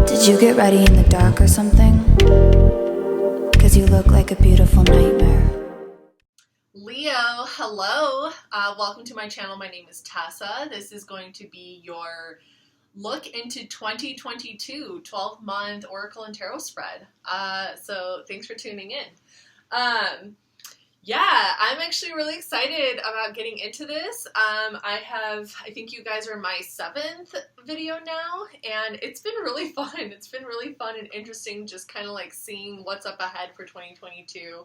Did you get ready in the dark or something? 'Cause you look like a beautiful nightmare. Leo, hello. Welcome to my channel. My name is Tessa. This is going to be your look into 2022 12-month Oracle and Tarot spread. So thanks for tuning in. Yeah, I'm actually really excited about getting into this. I think you guys are my 7th video now, and it's been really fun. It's been really fun and interesting just kind of like seeing what's up ahead for 2022.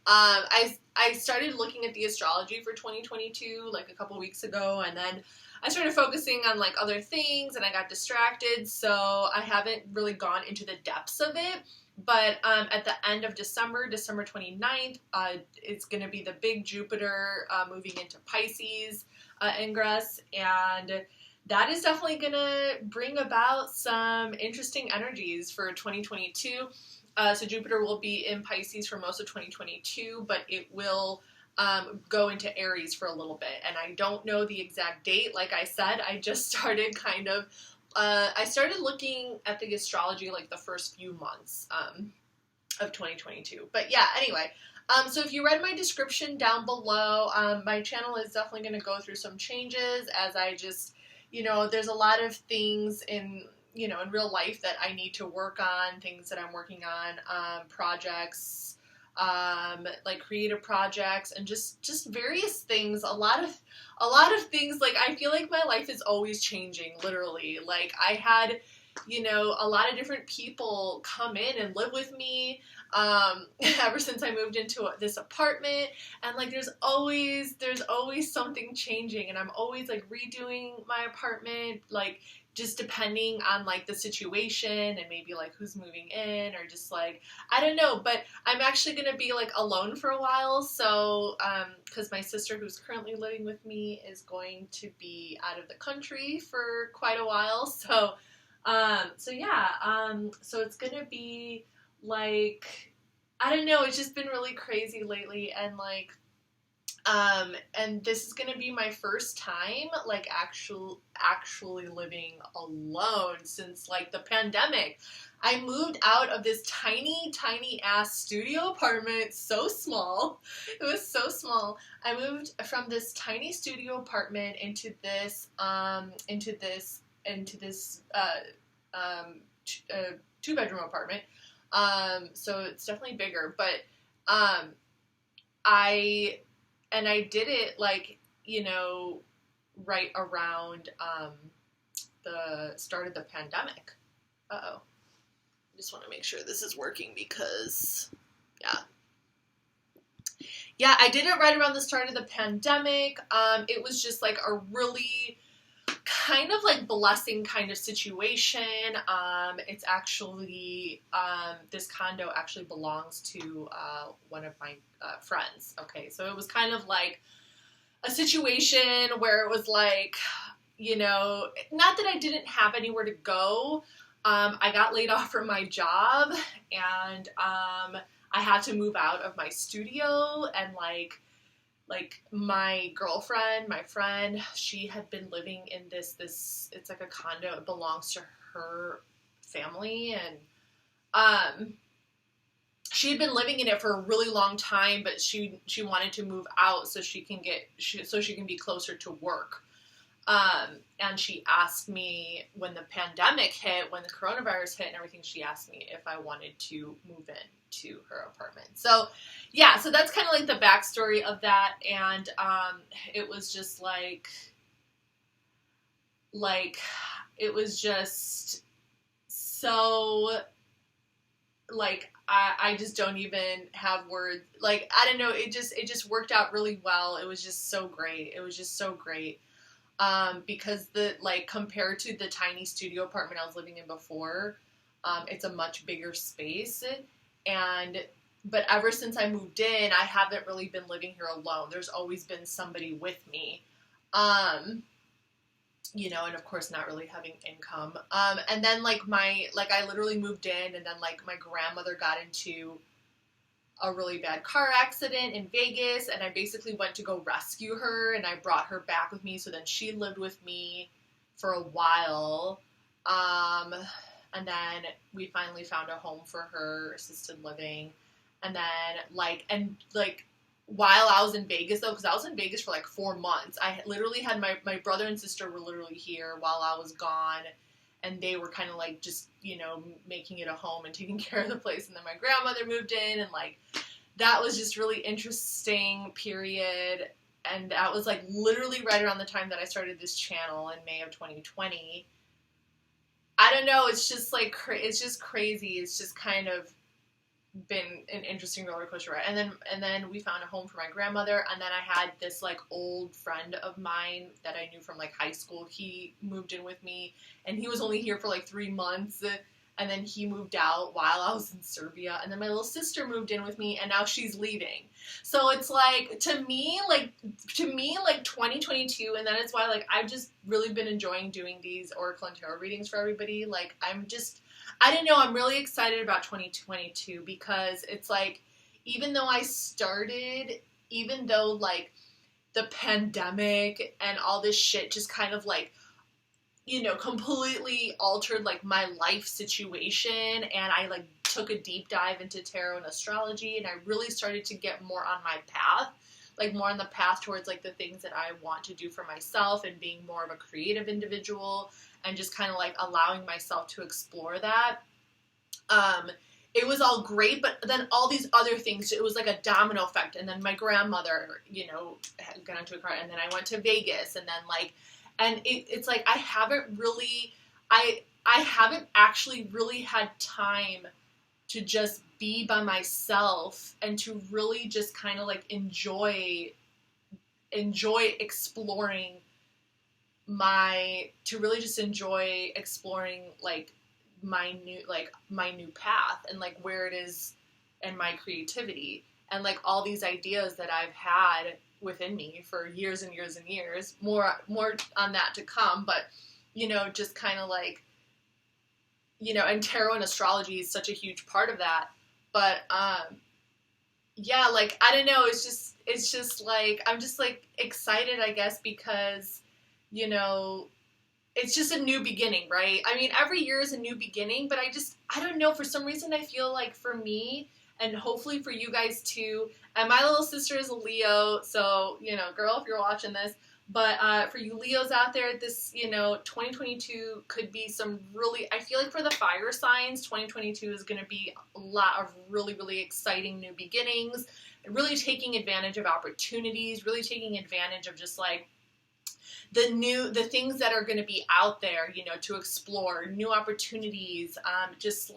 I started looking at the astrology for 2022 like a couple weeks ago, and then I started focusing on like other things and I got distracted, so I haven't really gone into the depths of it. But at the end of December 29th, it's going to be the big Jupiter moving into Pisces ingress, and that is definitely going to bring about some interesting energies for 2022. So Jupiter will be in Pisces for most of 2022, but it will go into Aries for a little bit. And I don't know the exact date. Like I said, I just started I started looking at the astrology like the first few months of 2022. But yeah, anyway. So if you read my description down below, my channel is definitely going to go through some changes as I just, there's a lot of things in real life that I need to work on, things that I'm working on, projects, like creative projects, and just various things. A lot of things. Like, I feel like my life is always changing, literally. Like, I had, a lot of different people come in and live with me, ever since I moved into this apartment, and like there's always something changing, and I'm always like redoing my apartment, like just depending on like the situation and maybe like who's moving in, or just like, I don't know. But I'm actually gonna be like alone for a while, so because my sister, who's currently living with me, is going to be out of the country for quite a while, so so it's gonna be like, I don't know, it's just been really crazy lately, and like and this is gonna be my first time like actually living alone since like the pandemic. I moved out of this tiny ass studio apartment, so small. It was so small. I moved from this tiny studio apartment into this 2-bedroom apartment. So it's definitely bigger, but I did it like, right around the start of the pandemic. Uh-oh. I just want to make sure this is working because, yeah, I did it right around the start of the pandemic. It was just like a really kind of like blessing kind of situation. It's actually, this condo actually belongs to one of my friends. Okay, so it was kind of like a situation where it was like, not that I didn't have anywhere to go. I got laid off from my job, and I had to move out of my studio, and like my girlfriend, my friend, she had been living in this, it's like a condo, it belongs to her family, and she had been living in it for a really long time, but she wanted to move out so she can be closer to work. And she asked me when the pandemic hit, when the coronavirus hit and everything, she asked me if I wanted to move in to her apartment. So yeah, so that's kind of like the backstory of that. And it was just like it was just so like, I just don't even have words. Like, I don't know, it just worked out really well. It was just so great. It was just so great. Because compared to the tiny studio apartment I was living in before, it's a much bigger space. But ever since I moved in, I haven't really been living here alone. There's always been somebody with me. And of course not really having income. And then I literally moved in, and then like my grandmother got into a really bad car accident in Vegas, and I basically went to go rescue her, and I brought her back with me, so then she lived with me for a while. and then we finally found a home for her, assisted living, and then while I was in Vegas, though, because I was in Vegas for like 4 months, I literally had my brother and sister were literally here while I was gone, and they were kind of like just, you know, making it a home and taking care of the place, and then my grandmother moved in, and like that was just really interesting period, and that was like literally right around the time that I started this channel in May of 2020. I don't know, it's just like, it's just crazy, it's just kind of been an interesting roller coaster ride. And then we found a home for my grandmother, and then I had this like old friend of mine that I knew from like high school. He moved in with me, and he was only here for like 3 months, and then he moved out while I was in Serbia, and then my little sister moved in with me, and now she's leaving. So it's like, to me like 2022, and that is why like I've just really been enjoying doing these oracle and tarot readings for everybody. Like I don't know, I'm really excited about 2022 because it's like, even though like the pandemic and all this shit just kind of like, you know, completely altered like my life situation, and I like took a deep dive into tarot and astrology, and I really started to get more on my path, like more on the path towards like the things that I want to do for myself and being more of a creative individual, and just kind of like allowing myself to explore that. It was all great, but then all these other things, it was like a domino effect. And then my grandmother, you know, had gone into a car, and then I went to Vegas, and then like, and it's like, I haven't actually really had time to just be by myself and to really just kind of like enjoy exploring like my new path, and like where it is, and my creativity, and like all these ideas that I've had within me for years and years and years. More on that to come, but you know, just kind of like, you know, and tarot and astrology is such a huge part of that. But yeah, like I don't know, it's just like, I'm just like excited, I guess, because, you know, it's just a new beginning, right? I mean, every year is a new beginning, but I don't know, for some reason I feel like for me, and hopefully for you guys too, and my little sister is a Leo, so, you know, girl, if you're watching this, but for you Leos out there, this, you know, 2022 could be some really, I feel like for the fire signs, 2022 is going to be a lot of really, really exciting new beginnings, and really taking advantage of opportunities, really taking advantage of just like the things that are going to be out there, you know, to explore new opportunities, just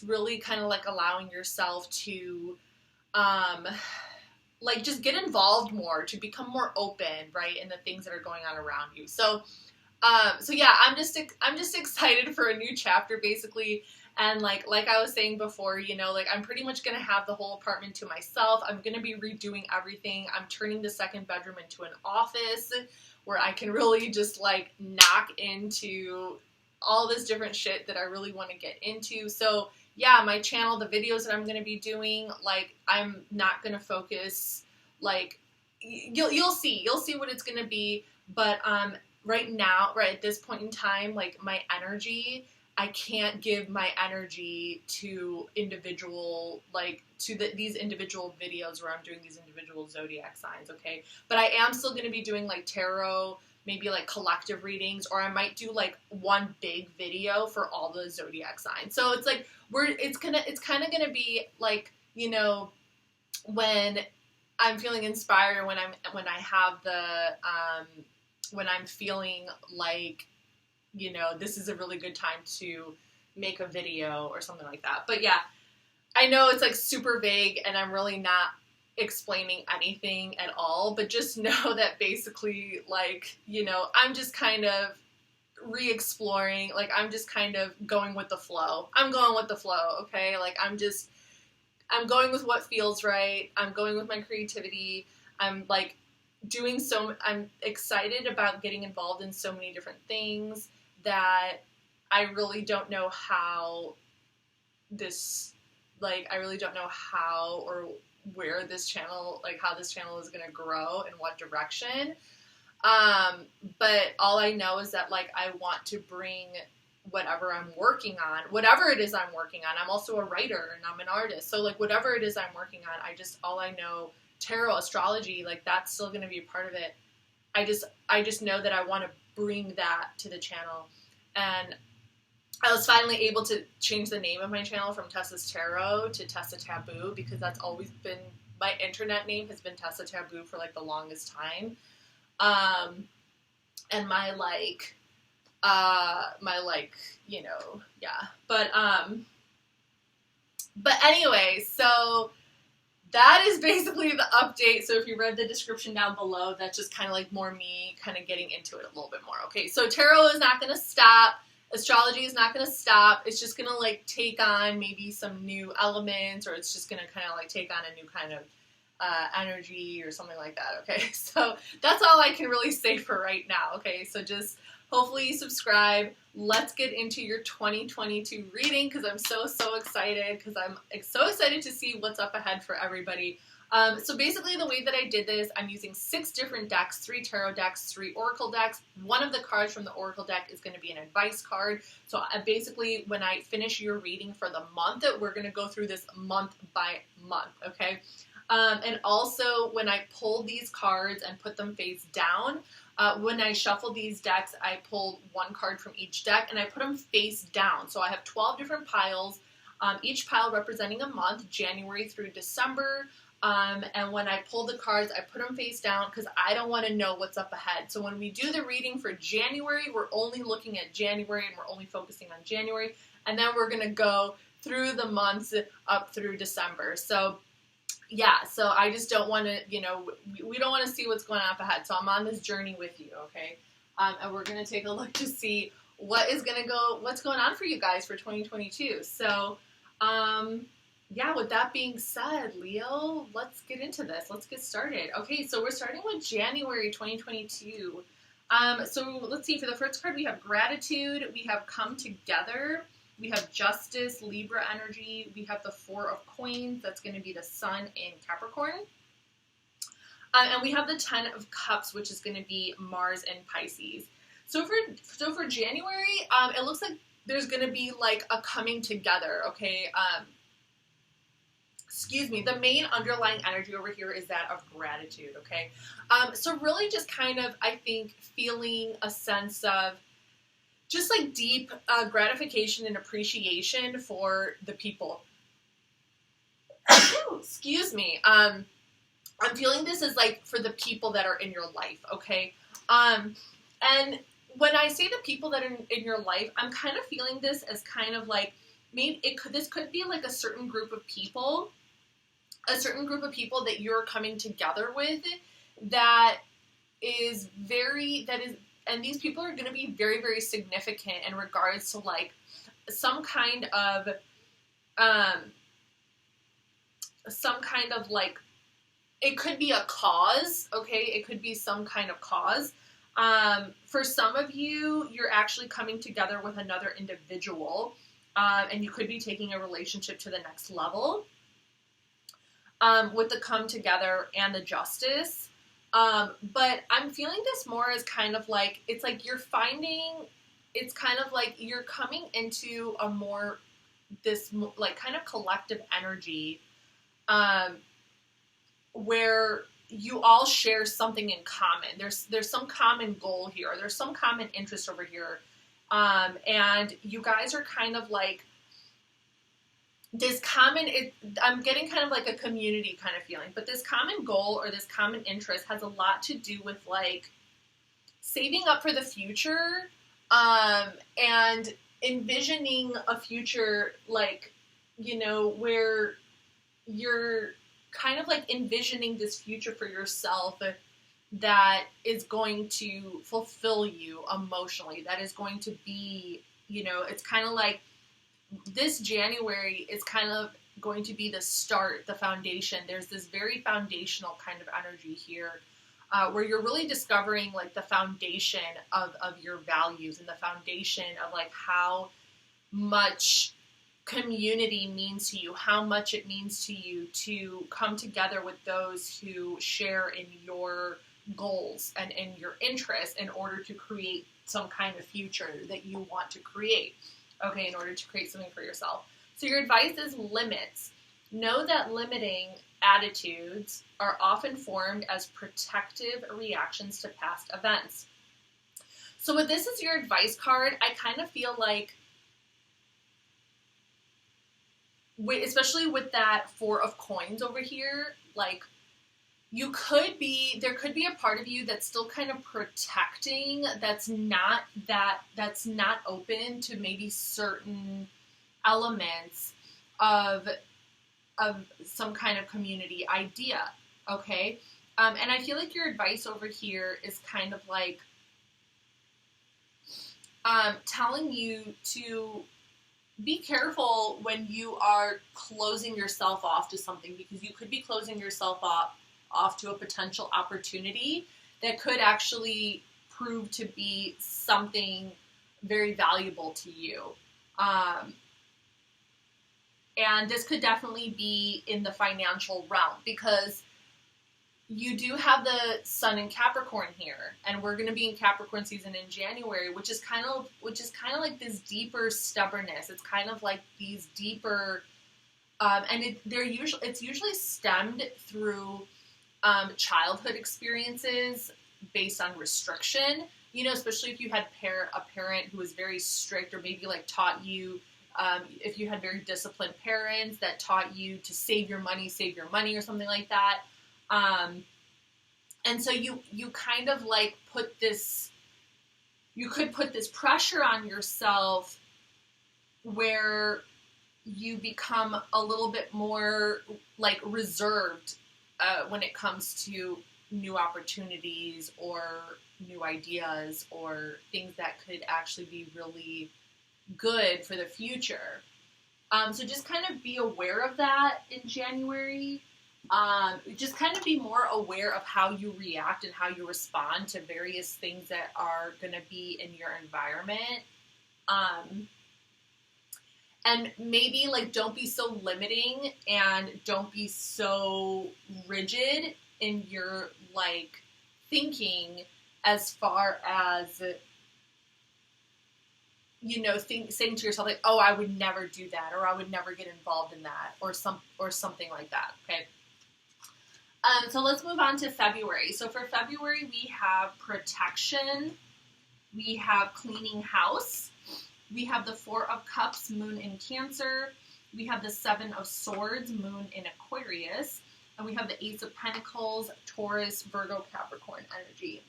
really kind of like allowing yourself to, like just get involved more, to become more open, right, in the things that are going on around you. So yeah, I'm just excited for a new chapter, basically. And like I was saying before, you know, like I'm pretty much going to have the whole apartment to myself. I'm going to be redoing everything. I'm turning the second bedroom into an office where I can really just like knock into all this different shit that I really want to get into. So yeah, my channel, the videos that I'm going to be doing, like I'm not going to focus, like you'll see what it's going to be. But right now, right at this point in time, like my energy, I can't give my energy to individual, like to these individual videos where I'm doing these individual zodiac signs, okay? But I am still going to be doing like tarot, maybe like collective readings, or I might do like one big video for all the zodiac signs. So it's like it's kind of gonna be like, you know, when I'm feeling inspired, when I have when I'm feeling like, you know, this is a really good time to make a video or something like that. But yeah, I know it's like super vague and I'm really not explaining anything at all, but just know that basically, like, you know, I'm just kind of re-exploring, like I'm just kind of going with the flow. I'm going with the flow, okay? Like I'm going with what feels right. I'm going with my creativity. I'm like I'm excited about getting involved in so many different things that I really don't know how or where this channel, like how this channel is going to grow, in what direction. But all I know is that like I want to bring whatever I'm working on, whatever it is I'm working on. I'm also a writer and I'm an artist. So like whatever it is I'm working on, all I know, tarot, astrology, like that's still going to be a part of it. I just know that I want to bring that to the channel. And I was finally able to change the name of my channel from TESA's Tarot to TESA Taboo, because that's always been, my internet name has been TESA Taboo for like the longest time. And my you know, yeah. But anyway, so that is basically the update. So if you read the description down below, that's just kind of like more me kind of getting into it a little bit more. Okay, so tarot is not going to stop. Astrology is not going to stop. It's just going to like take on maybe some new elements, or it's just going to kind of like take on a new kind of energy or something like that. Okay, so that's all I can really say for right now. Okay, so just hopefully you subscribe. Let's get into your 2022 reading, because I'm so excited, because I'm so excited to see what's up ahead for everybody. So basically the way that I did this, I'm using 6 different decks, 3 tarot decks, 3 oracle decks. One of the cards from the oracle deck is going to be an advice card. So basically when I finish your reading for the month, we're going to go through this month by month, okay? And also when I pull these cards and put them face down, when I shuffle these decks, I pulled 1 card from each deck and I put them face down. So I have 12 different piles, each pile representing a month, January through December. And when I pull the cards, I put them face down because I don't want to know what's up ahead. So when we do the reading for January, we're only looking at January and we're only focusing on January. And then we're going to go through the months up through December. So yeah, so I just don't want to, you know, we don't want to see what's going on up ahead. So I'm on this journey with you, okay? And we're going to take a look to see what's going on for you guys for 2022. So, yeah, with that being said, Leo, let's get into this. Let's get started. Okay, so we're starting with January 2022. So let's see, for the first card, we have gratitude, we have come together, we have justice, Libra energy, we have the 4 of coins, that's going to be the sun in Capricorn. And we have the 10 of cups, which is going to be Mars in Pisces. So for January, it looks like there's going to be like a coming together, okay? Excuse me, the main underlying energy over here is that of gratitude, okay? So really just kind of, I think, feeling a sense of just like deep gratification and appreciation for the people. Excuse me. I'm feeling this as like for the people that are in your life, okay? And when I say the people that are in your life, I'm kind of feeling this as kind of like, maybe this could be like a certain group of people that you're coming together with and these people are going to be very, very significant in regards to like some kind of like, it could be a cause, okay? It could be some kind of cause. For some of you, you're actually coming together with another individual, and you could be taking a relationship to the next level. With the come together and the justice. But I'm feeling this more as kind of like, it's like it's kind of like you're coming into a more, this like kind of collective energy, where you all share something in common. There's some common goal here. There's some common interest over here. And you guys are kind of like, this I'm getting kind of like a community kind of feeling, but this common goal or this common interest has a lot to do with like saving up for the future, and envisioning a future, like, you know, where you're kind of like envisioning this future for yourself that is going to fulfill you emotionally, that is going to be, you know, it's kind of like, this January is kind of going to be the start, the foundation. There's this very foundational kind of energy here, where you're really discovering like the foundation of your values and the foundation of like how much community means to you, how much it means to you to come together with those who share in your goals and in your interests in order to create some kind of future that you want to create, okay, in order to create something for yourself. So your advice is limits. Know that limiting attitudes are often formed as protective reactions to past events. So with this as your advice card, I kind of feel like, especially with that Four of Coins over here, like there could be a part of you that's still kind of protecting, that's not open to maybe certain elements of some kind of community idea, okay? And I feel like your advice over here is kind of like telling you to be careful when you are closing yourself off to something, because you could be closing yourself off to a potential opportunity that could actually prove to be something very valuable to you. And this could definitely be in the financial realm, because you do have the Sun in Capricorn here, and we're going to be in Capricorn season in January, which is kind of like this deeper stubbornness. It's kind of like these deeper, and it's usually stemmed through childhood experiences based on restriction. You know, especially if you had a parent who was very strict, or maybe like taught you. If you had very disciplined parents that taught you to save your money, or something like that. And so you kind of like you could put this pressure on yourself where you become a little bit more like reserved when it comes to new opportunities or new ideas or things that could actually be really good for the future. So just kind of be aware of that in January. Just kind of be more aware of how you react and how you respond to various things that are going to be in your environment. And maybe like don't be so limiting and don't be so rigid in your like thinking as far as, you know, saying to yourself like, oh, I would never do that, or I would never get involved in that, or something like that. Okay. So let's move on to February. So for February, we have protection, we have cleaning house, we have the Four of Cups, Moon in Cancer, we have the Seven of Swords, Moon in Aquarius, and we have the Ace of Pentacles, Taurus, Virgo, Capricorn energy,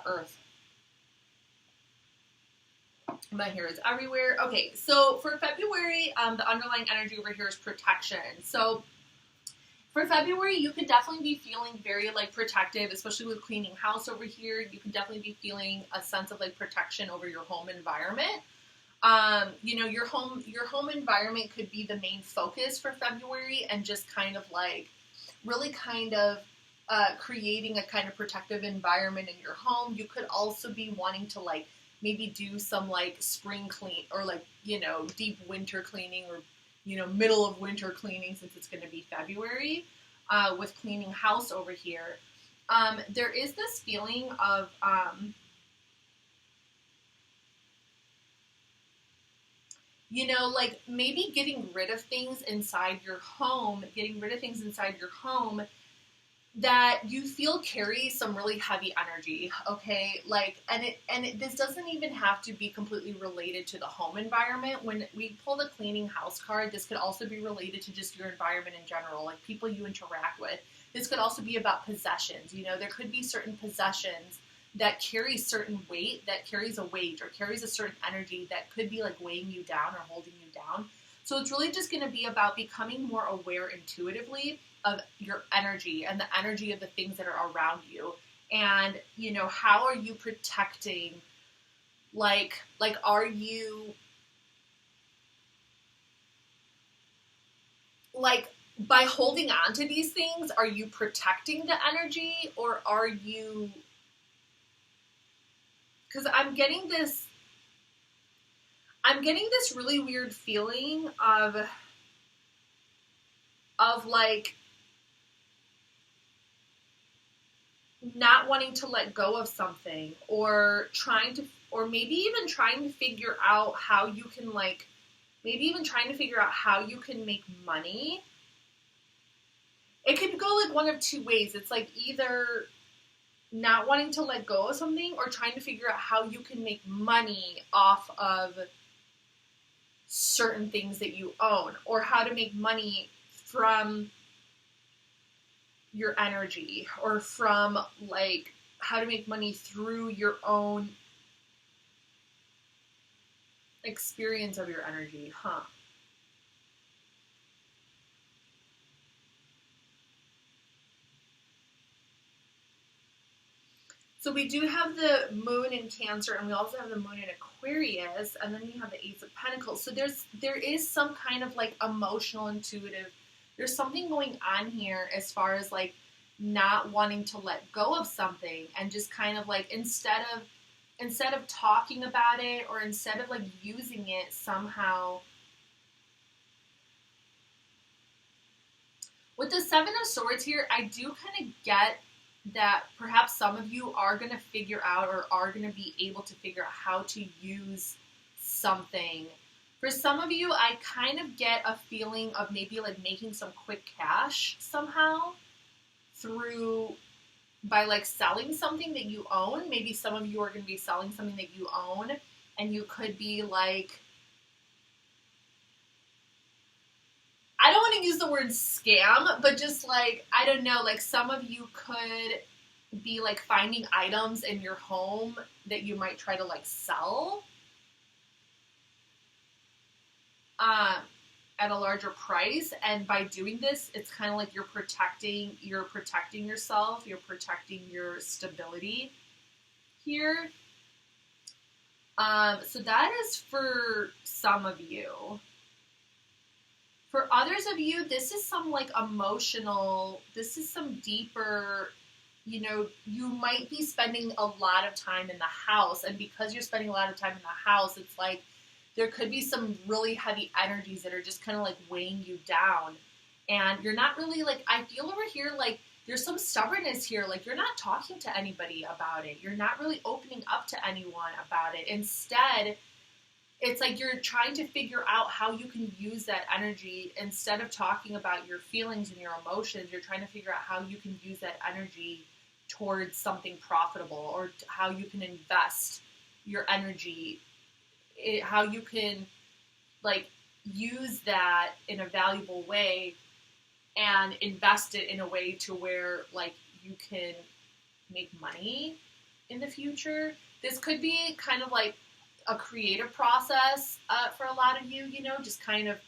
Earth. My hair is everywhere. Okay, so for February, the underlying energy over here is protection. So for February, you could definitely be feeling very like protective, especially with cleaning house over here. You could definitely be feeling a sense of like protection over your home environment. You know, your home environment could be the main focus for February, and just kind of like really kind of creating a kind of protective environment in your home. You could also be wanting to like maybe do some like spring clean, or like, you know, deep winter cleaning, or, you know, middle of winter cleaning, since it's going to be February, with cleaning house over here. There is this feeling of, you know, like maybe getting rid of things inside your home, that you feel carry some really heavy energy, okay? Like, this doesn't even have to be completely related to the home environment. When we pull the cleaning house card, this could also be related to just your environment in general, like people you interact with. This could also be about possessions. You know, there could be certain possessions that carry certain weight, that carries a weight, or carries a certain energy that could be like weighing you down or holding you down. So it's really just going to be about becoming more aware intuitively of your energy and the energy of the things that are around you. And, you know, how are you protecting, like are you, like, by holding on to these things, are you protecting the energy, or are you, because I'm getting this really weird feeling of like, not wanting to let go of something, or maybe even trying to figure out how you can make money. It could go like one of two ways. It's like either not wanting to let go of something or trying to figure out how you can make money off of certain things that you own, or how to make money from your energy, or from like how to make money through your own experience of your energy, So we do have the moon in Cancer, and we also have the moon in Aquarius, and then you have the Ace of Pentacles. So there is some kind of like emotional, intuitive, there's something going on here as far as like not wanting to let go of something, and just kind of like instead of talking about it, or instead of like using it somehow. With the Seven of Swords here, I do kind of get that perhaps some of you are going to figure out, or are going to be able to figure out how to use something. For some of you, I kind of get a feeling of maybe like making some quick cash somehow by like selling something that you own. Maybe some of you are going to be selling something that you own, and you could be like, I don't want to use the word scam, but just like, I don't know, like some of you could be like finding items in your home that you might try to like sell at a larger price. And by doing this, it's kind of like you're protecting yourself, you're protecting your stability here. So that is for some of you. For others of you, this is some like emotional, this is some deeper, you might be spending a lot of time in the house. And because you're spending a lot of time in the house, it's like there could be some really heavy energies that are just kind of like weighing you down. And you're not really like, I feel over here like there's some stubbornness here. Like you're not talking to anybody about it. You're not really opening up to anyone about it. Instead, it's like you're trying to figure out how you can use that energy. Instead of talking about your feelings and your emotions, you're trying to figure out how you can use that energy towards something profitable, or how you can invest your energy, how you can like use that in a valuable way and invest it in a way to where like you can make money in the future. This could be kind of like a creative process for a lot of you, just kind of,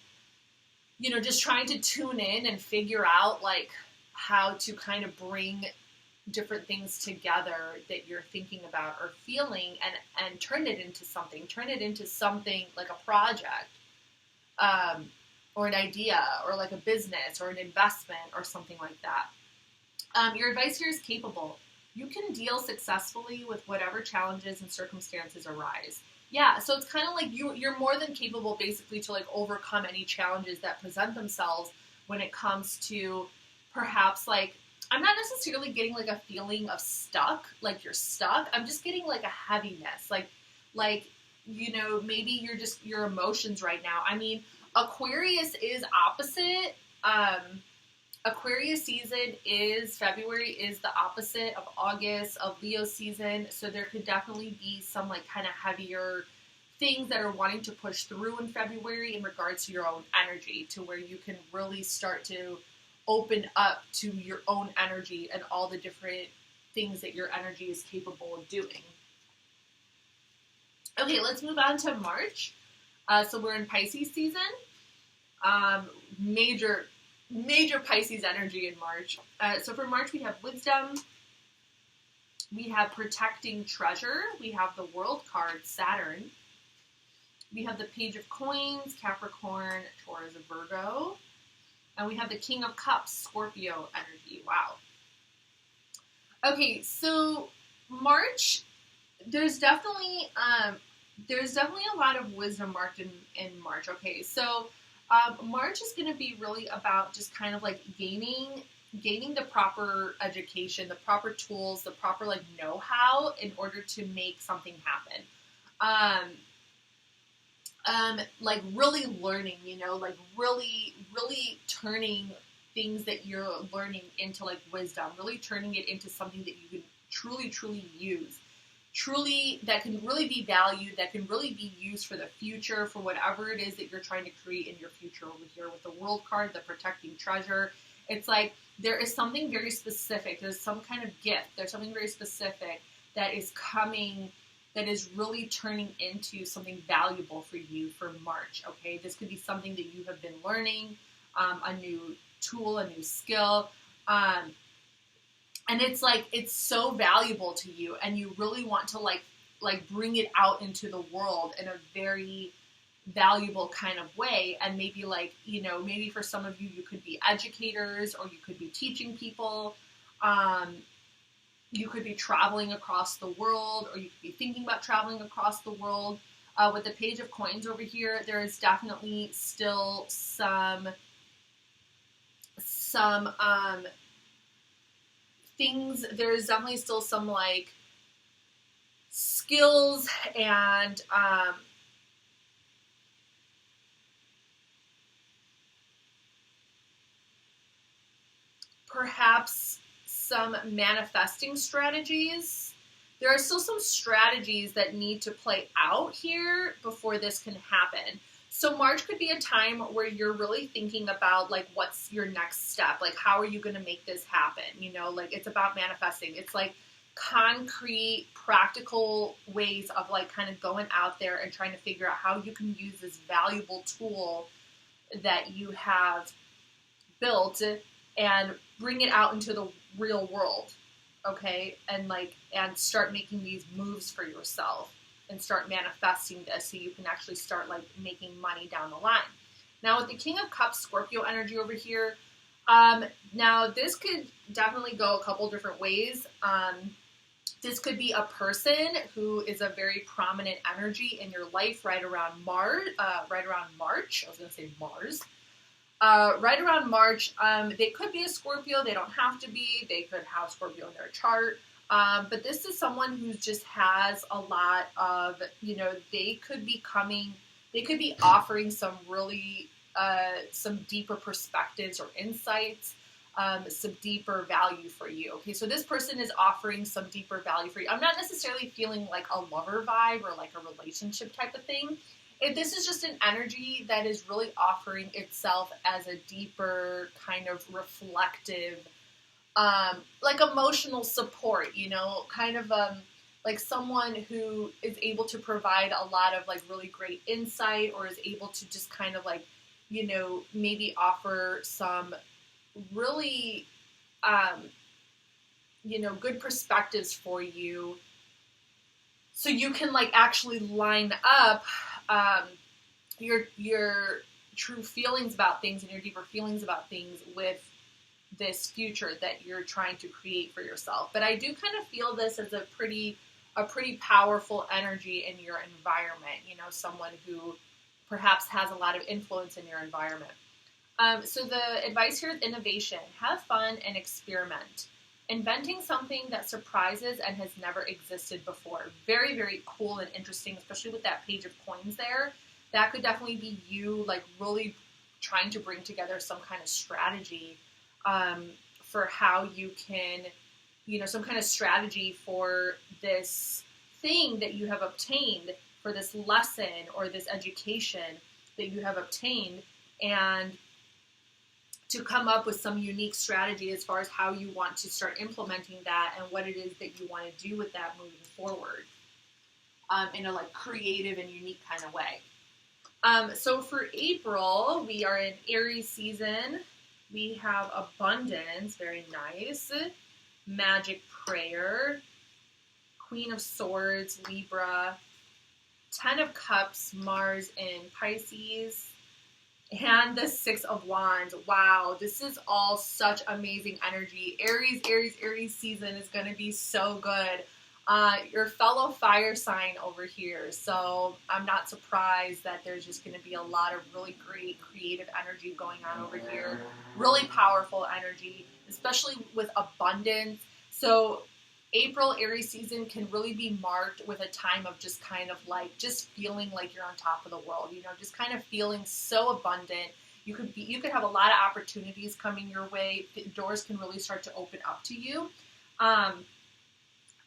just trying to tune in and figure out like how to kind of bring different things together that you're thinking about or feeling, and turn it into something like a project, or an idea, or like a business or an investment or something like that. Your advice here is capable. You can deal successfully with whatever challenges and circumstances arise. Yeah, so it's kind of like you're more than capable basically to like overcome any challenges that present themselves when it comes to perhaps like, I'm not necessarily getting like a feeling of stuck, like you're stuck. I'm just getting like a heaviness, like maybe your emotions right now. I mean, Aquarius is opposite. Aquarius season February is the opposite of August, of Leo season. So there could definitely be some like kind of heavier things that are wanting to push through in February in regards to your own energy, to where you can really start to open up to your own energy and all the different things that your energy is capable of doing. Okay, let's move on to March. So we're in Pisces season. Major Pisces energy in March. So for March, we have wisdom, we have protecting treasure, we have the world card, Saturn, we have the page of coins, Capricorn, Taurus, Virgo, and we have the king of cups, Scorpio energy. Wow. Okay, so March, there's definitely a lot of wisdom marked in March. Okay, so March is going to be really about just kind of like gaining gaining the proper education, the proper tools, the proper like know-how in order to make something happen. Like really learning, you know, like really turning things that you're learning into like wisdom, really turning it into something that you can truly use. Truly, that can really be valued, that can really be used for the future, for whatever it is that you're trying to create in your future over here with the World card, the protecting treasure. It's like there is something very specific. There's some kind of gift. There's something very specific that is coming, that is really turning into something valuable for you for March, okay? This could be something that you have been learning, a new tool, a new skill, and it's like, it's so valuable to you, and you really want to like bring it out into the world in a very valuable kind of way. And maybe like, you know, maybe for some of you, you could be educators, or you could be teaching people. You could be traveling across the world, or you could be thinking about traveling across the world. With the Page of Coins over here, there is definitely still some things, there's definitely still some like skills and perhaps some manifesting strategies. There are still some strategies that need to play out here before this can happen. So March could be a time where you're really thinking about like, what's your next step? Like, how are you going to make this happen? You know, like it's about manifesting. It's like concrete, practical ways of like kind of going out there and trying to figure out how you can use this valuable tool that you have built and bring it out into the real world. Okay. And start making these moves for yourself. And start manifesting this so you can actually start like making money down the line. Now with the King of Cups, Scorpio energy over here, now this could definitely go a couple different ways. This could be a person who is a very prominent energy in your life right around March. I was going to say Mars. Right around March, they could be a Scorpio. They don't have to be. They could have Scorpio in their chart. But this is someone who just has a lot of, you know, they could be offering some really, some deeper perspectives or insights, some deeper value for you. Okay, so this person is offering some deeper value for you. I'm not necessarily feeling like a lover vibe or like a relationship type of thing. This is just an energy that is really offering itself as a deeper kind of reflective, like emotional support, you know, kind of like someone who is able to provide a lot of like really great insight, or is able to just kind of like, you know, maybe offer some really, you know, good perspectives for you, so you can like actually line up your true feelings about things and your deeper feelings about things with this future that you're trying to create for yourself. But I do kind of feel this as a pretty powerful energy in your environment, you know, someone who perhaps has a lot of influence in your environment. So the advice here is innovation. Have fun and experiment. Inventing something that surprises and has never existed before. Very, very cool and interesting, especially with that Page of Coins there. That could definitely be you like really trying to bring together some kind of strategy for how you can, you know, some kind of strategy for this thing that you have obtained, for this lesson or this education that you have obtained, and to come up with some unique strategy as far as how you want to start implementing that and what it is that you want to do with that moving forward in a like creative and unique kind of way. So for April, we are in Aries season. We have abundance, very nice. Magic prayer, Queen of Swords, Libra, 10 of Cups, Mars in Pisces, and the 6 of Wands. Wow, this is all such amazing energy. Aries season is going to be so good. Your fellow fire sign over here. So I'm not surprised that there's just going to be a lot of really great creative energy going on over here. Really powerful energy, especially with abundance. So April, Aries season can really be marked with a time of just kind of like, just feeling like you're on top of the world, you know, just kind of feeling so abundant. You could have a lot of opportunities coming your way. Doors can really start to open up to you.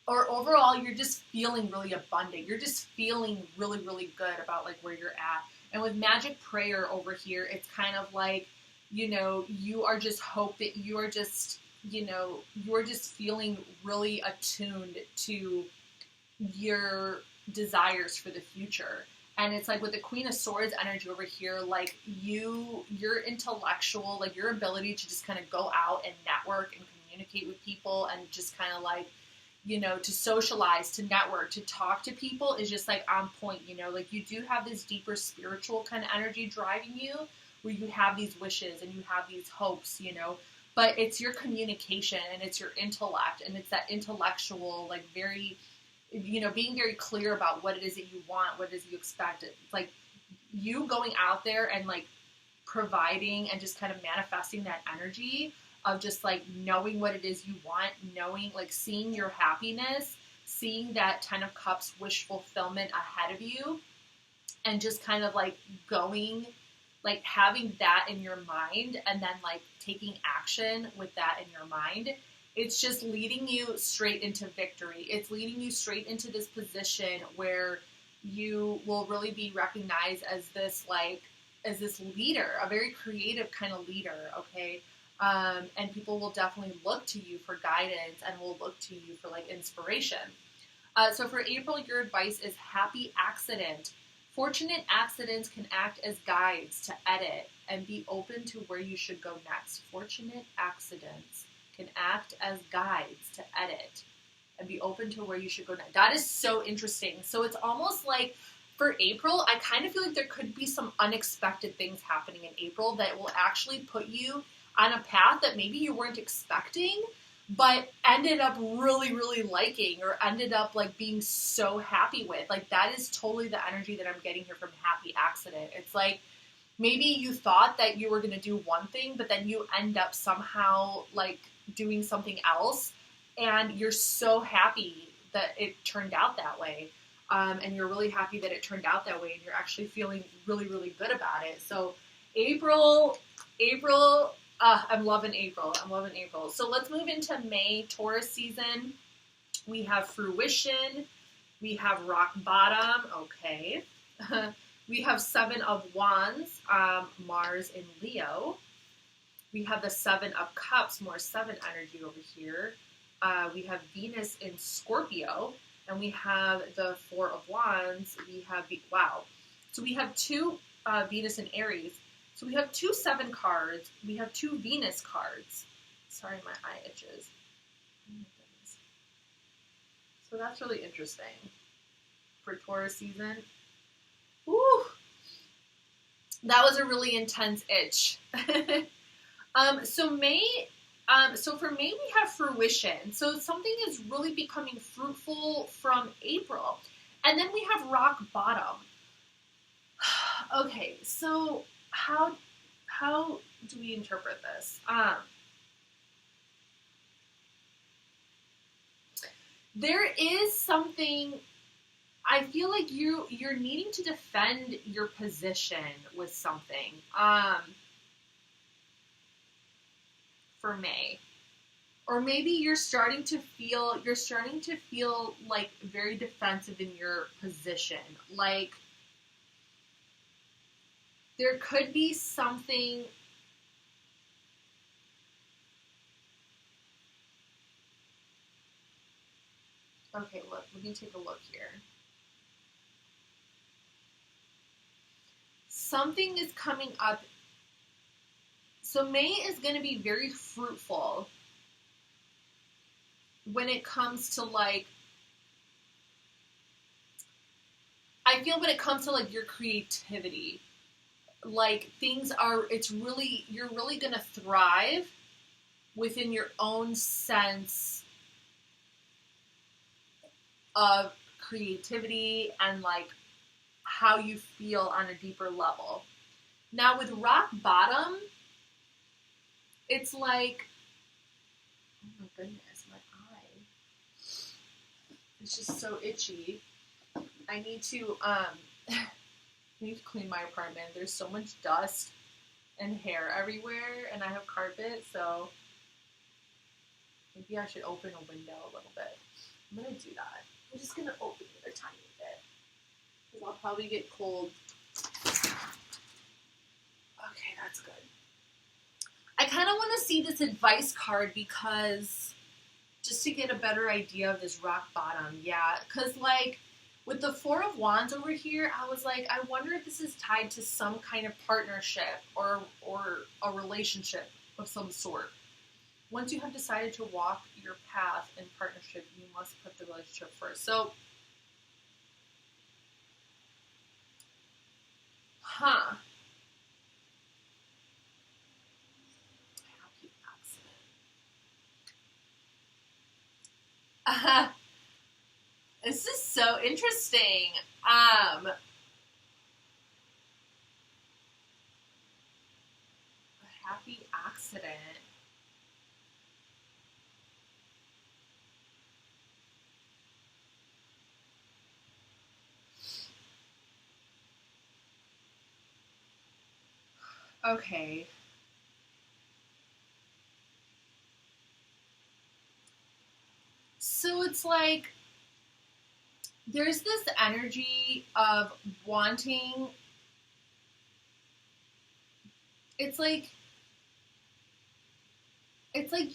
Or overall, you're just feeling really abundant. You're just feeling really, really good about like where you're at. And with magic prayer over here, it's kind of like, you know, you are just you are just, you know, you're just feeling really attuned to your desires for the future. And it's like with the Queen of Swords energy over here, like your intellectual, like your ability to just kind of go out and network and communicate with people and just kind of like, you know, to socialize, to network, to talk to people is just like on point, you know, like you do have this deeper spiritual kind of energy driving you where you have these wishes and you have these hopes, you know, but it's your communication and it's your intellect and it's that intellectual, like very, you know, being very clear about what it is that you want, what it is you expect. It's like you going out there and like providing and just kind of manifesting that energy of just like knowing what it is you want, knowing, like seeing your happiness, seeing that 10 of Cups wish fulfillment ahead of you, and just kind of like going, like having that in your mind and then like taking action with that in your mind. It's just leading you straight into victory. It's leading you straight into this position where you will really be recognized as this leader, a very creative kind of leader, okay? And people will definitely look to you for guidance and will look to you for like inspiration. So for April, your advice is happy accident. Fortunate accidents can act as guides to edit and be open to where you should go next. Fortunate accidents can act as guides to edit and be open to where you should go next. That is so interesting. So it's almost like for April, I kind of feel like there could be some unexpected things happening in April that will actually put you on a path that maybe you weren't expecting, but ended up really, really liking or ended up like being so happy with. Like that is totally the energy that I'm getting here from happy accident. It's like maybe you thought that you were going to do one thing, but then you end up somehow like doing something else and you're so happy that it turned out that way. And you're really happy that it turned out that way and you're actually feeling really, really good about it. So April, I'm loving April. So let's move into May, Taurus season. We have fruition. We have rock bottom. Okay. We have 7 of Wands, Mars in Leo. We have the 7 of Cups, more 7 energy over here. We have Venus in Scorpio. And we have the 4 of Wands. We have, wow. So we have 2 Venus in Aries. So we have 2 7 cards. We have 2 Venus cards. Sorry, my eye itches. Oh my goodness. So that's really interesting for Taurus season. Woo! That was a really intense itch. So for May we have fruition. So something is really becoming fruitful from April. And then we have rock bottom. Okay, so how do we interpret this? There is something, I feel like you're needing to defend your position with something for May. Or maybe you're starting to feel like very defensive in your position. Like there could be something. Okay, let me take a look here. Something is coming up. So May is going to be very fruitful when it comes to like, I feel when it comes to like your creativity, like you're really going to thrive within your own sense of creativity and like how you feel on a deeper level. Now with rock bottom, it's like, oh my goodness, my eye. It's just so itchy. I need to clean my apartment. There's so much dust and hair everywhere, and I have carpet, so maybe I should open a window a little bit. I'm gonna do that. I'm just gonna open it a tiny bit, because I'll probably get cold. Okay, that's good. I kind of want to see this advice card because just to get a better idea of this rock bottom. Yeah, because like with the Four of Wands over here, I was like, I wonder if this is tied to some kind of partnership or a relationship of some sort. Once you have decided to walk your path in partnership, you must put the relationship first. So, Happy accident. This is so interesting. A happy accident. Okay. So it's like there's this energy of wanting. It's like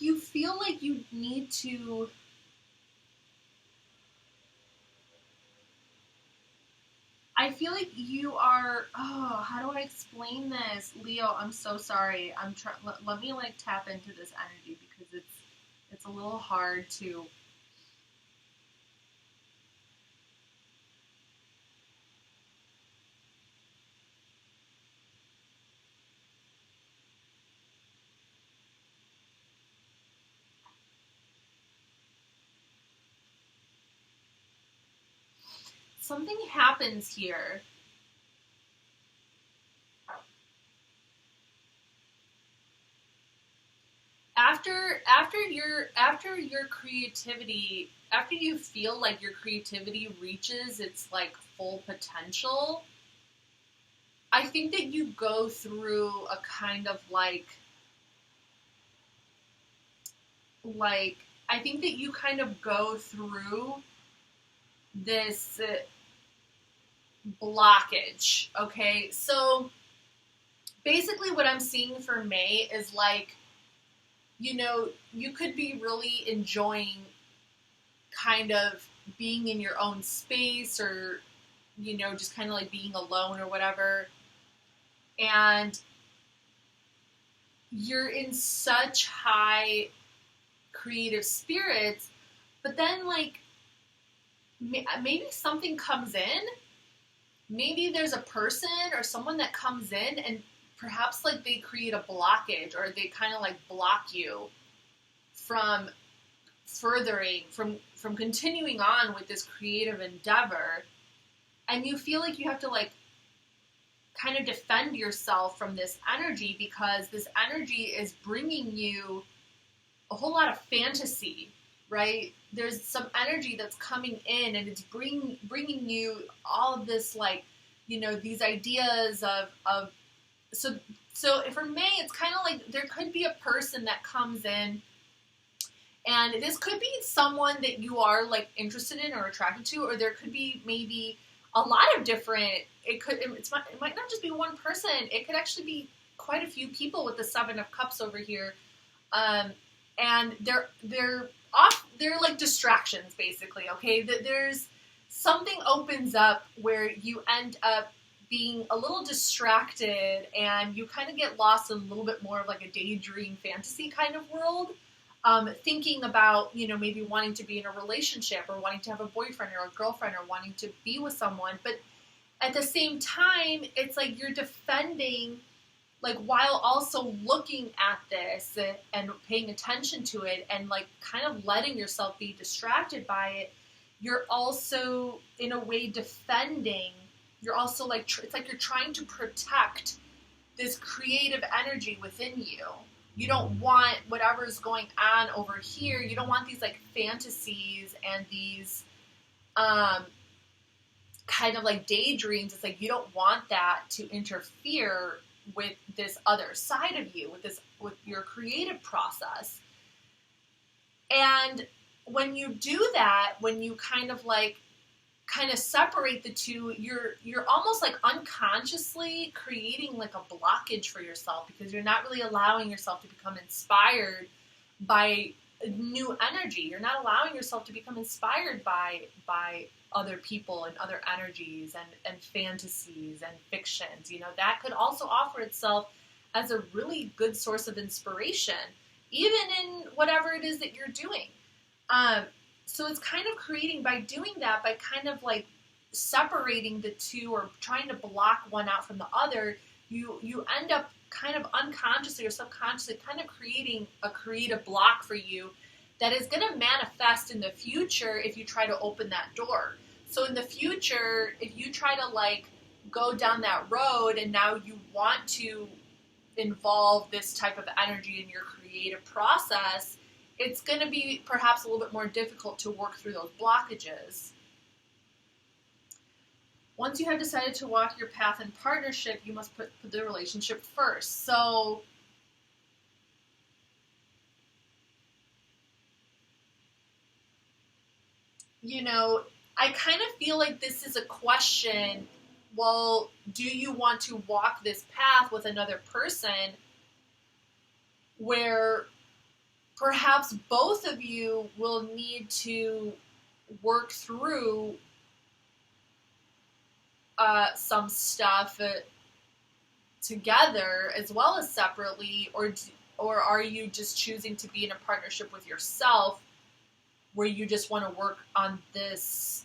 you feel like you need to. I feel like you are. Oh, how do I explain this, Leo? I'm so sorry. I'm trying. Let me like tap into this energy because it's a little hard to. Something happens here. After your creativity, after you feel like your creativity reaches its like full potential, I think that you go through a kind of like I think that you kind of go through this blockage, okay? So basically what I'm seeing for May is like, you know, you could be really enjoying kind of being in your own space or, you know, just kind of like being alone or whatever. And you're in such high creative spirits, but then like maybe something comes in. Maybe there's a person or someone that comes in and perhaps like they create a blockage or they kind of like block you from furthering, from continuing on with this creative endeavor. And you feel like you have to like kind of defend yourself from this energy because this energy is bringing you a whole lot of fantasy, right? There's some energy that's coming in and it's bringing you all of this, like, you know, these ideas of so for May, it's kind of like there could be a person that comes in and this could be someone that you are like interested in or attracted to, or there could be maybe a lot of different, it might not just be one person. It could actually be quite a few people with the Seven of Cups over here. And they're like distractions basically, okay? There's something opens up where you end up being a little distracted and you kind of get lost in a little bit more of like a daydream fantasy kind of world. Thinking about, you know, maybe wanting to be in a relationship or wanting to have a boyfriend or a girlfriend or wanting to be with someone. But at the same time, it's like you're defending, like while also looking at this and paying attention to it and like kind of letting yourself be distracted by it, you're also in a way defending. You're also like, it's like you're trying to protect this creative energy within you. You don't want whatever's going on over here. You don't want these like fantasies and these kind of like daydreams. It's like you don't want that to interfere with this other side of you, with your creative process. And when you do that, when you kind of separate the two, you're almost like unconsciously creating like a blockage for yourself, because you're not really allowing yourself to become inspired by new energy. You're not allowing yourself to become inspired by other people and other energies and fantasies and fictions. You know, that could also offer itself as a really good source of inspiration, even in whatever it is that you're doing. So it's kind of creating, by doing that, by kind of like separating the two or trying to block one out from the other, you end up kind of unconsciously or subconsciously kind of creating a creative block for you that is going to manifest in the future if you try to open that door. So in the future, if you try to like go down that road and now you want to involve this type of energy in your creative process, it's going to be perhaps a little bit more difficult to work through those blockages. Once you have decided to walk your path in partnership, you must put the relationship first. So you know, I kind of feel like this is a question, well, do you want to walk this path with another person where perhaps both of you will need to work through some stuff together as well as separately, or are you just choosing to be in a partnership with yourself where you just want to work on these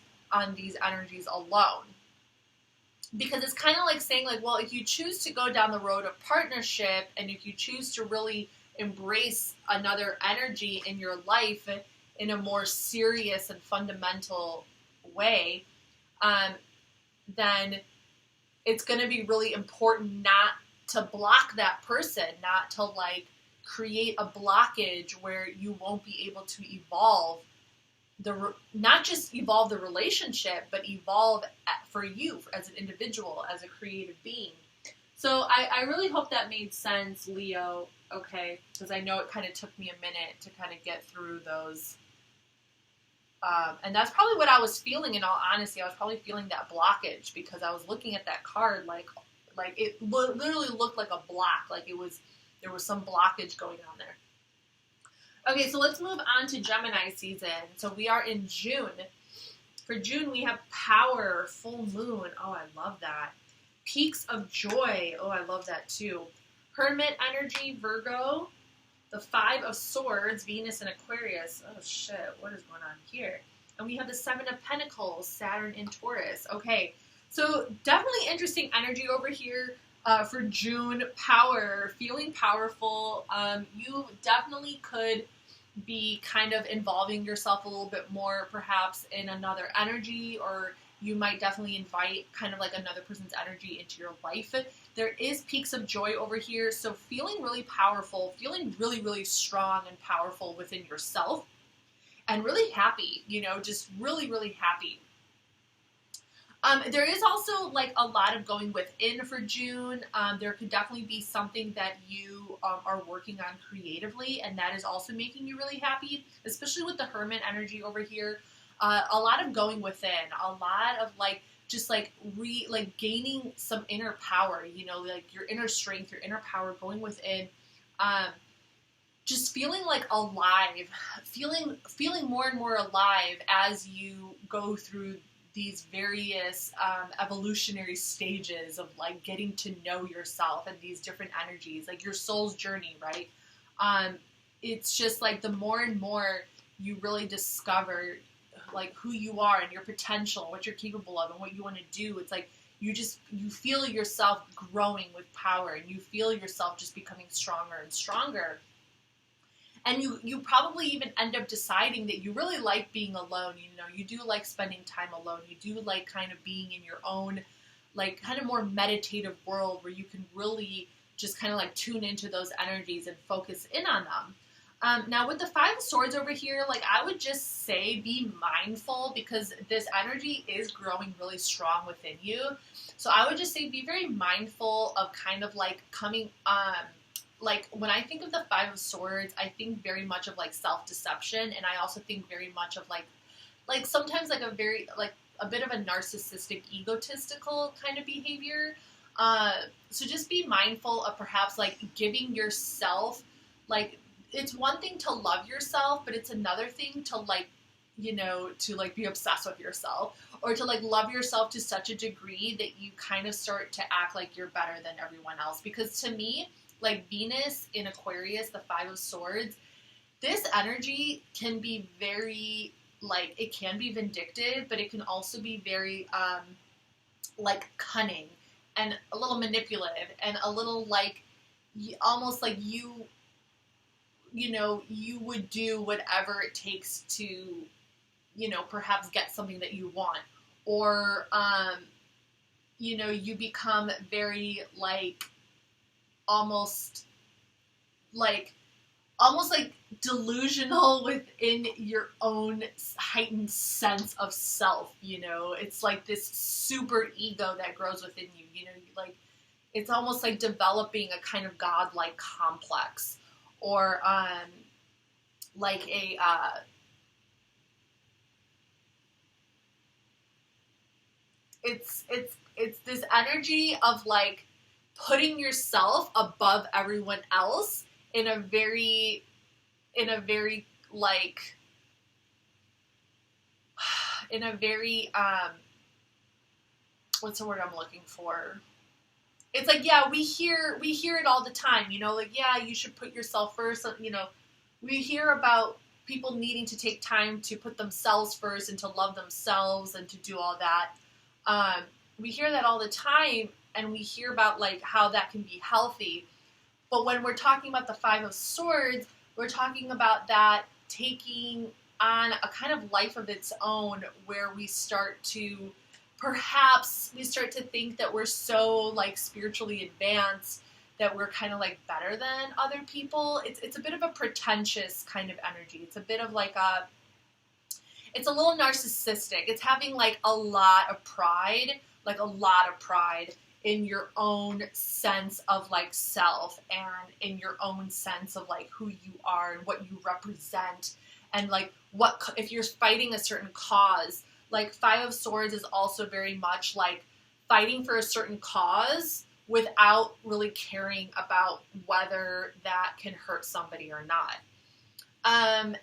energies alone? Because it's kind of like saying, like, well, if you choose to go down the road of partnership, and if you choose to really embrace another energy in your life in a more serious and fundamental way, then it's going to be really important not to block that person, not to like create a blockage where you won't be able to evolve not just evolve the relationship, but evolve for you as an individual, as a creative being. So I really hope that made sense, Leo, okay? Because I know it kind of took me a minute to kind of get through those. And that's probably what I was feeling, in all honesty. I was probably feeling that blockage because I was looking at that card like it literally looked like a block, like there was some blockage going on there. Okay, so let's move on to Gemini season. So we are in June. For June, we have Power, Full Moon. Oh, I love that. Peaks of Joy. Oh, I love that too. Hermit energy, Virgo. The Five of Swords, Venus and Aquarius. Oh, shit. What is going on here? And we have the Seven of Pentacles, Saturn in Taurus. Okay, so definitely interesting energy over here. For June, Power, feeling powerful. You definitely could be kind of involving yourself a little bit more, perhaps in another energy, or you might definitely invite kind of like another person's energy into your life. There is peaks of joy over here, so feeling really powerful, feeling really, really strong and powerful within yourself, and really happy, you know, just really, really happy. There is also like a lot of going within for June. There could definitely be something that you are working on creatively, and that is also making you really happy, especially with the Hermit energy over here. A lot of going within, a lot of like just like gaining some inner power, you know, like your inner strength, your inner power, going within. Just feeling like alive, feeling more and more alive as you go through these various evolutionary stages of like getting to know yourself and these different energies, like your soul's journey, right? It's just like the more and more you really discover like who you are and your potential, what you're capable of and what you want to do. It's like you feel yourself growing with power, and you feel yourself just becoming stronger and stronger. And you probably even end up deciding that you really like being alone. You know, you do like spending time alone. You do like kind of being in your own, like, kind of more meditative world where you can really just kind of like tune into those energies and focus in on them. Now with the Five of Swords over here, like, I would just say be mindful, because this energy is growing really strong within you. So I would just say be very mindful of kind of like coming, like, when I think of the Five of Swords, I think very much of like self-deception, and I also think very much of like sometimes like a very, like a bit of a narcissistic, egotistical kind of behavior. So just be mindful of perhaps like giving yourself, like, it's one thing to love yourself, but it's another thing to like, you know, to like be obsessed with yourself, or to like love yourself to such a degree that you kind of start to act like you're better than everyone else. Because to me, like Venus in Aquarius, the Five of Swords, this energy can be very, like, it can be vindictive, but it can also be very, like, cunning and a little manipulative and a little like, almost like you know, you would do whatever it takes to, you know, perhaps get something that you want. Or, you know, you become very, like, almost like delusional within your own heightened sense of self, you know? It's like this super ego that grows within you, you know? Like, it's almost like developing a kind of godlike complex. Or like a it's this energy of like putting yourself above everyone else in a very like in a very what's the word I'm looking for? It's like, yeah, we hear it all the time, you know, like, yeah, you should put yourself first. You know, we hear about people needing to take time to put themselves first and to love themselves and to do all that. We hear that all the time, and we hear about like how that can be healthy. But when we're talking about the Five of Swords, we're talking about that taking on a kind of life of its own, where we start to think that we're so like spiritually advanced that we're kind of like better than other people. It's a bit of a pretentious kind of energy. It's a bit of like it's a little narcissistic. It's having like a lot of pride in your own sense of like self, and in your own sense of like who you are and what you represent, and like what, if you're fighting a certain cause. Like Five of Swords is also very much like fighting for a certain cause without really caring about whether that can hurt somebody or not. And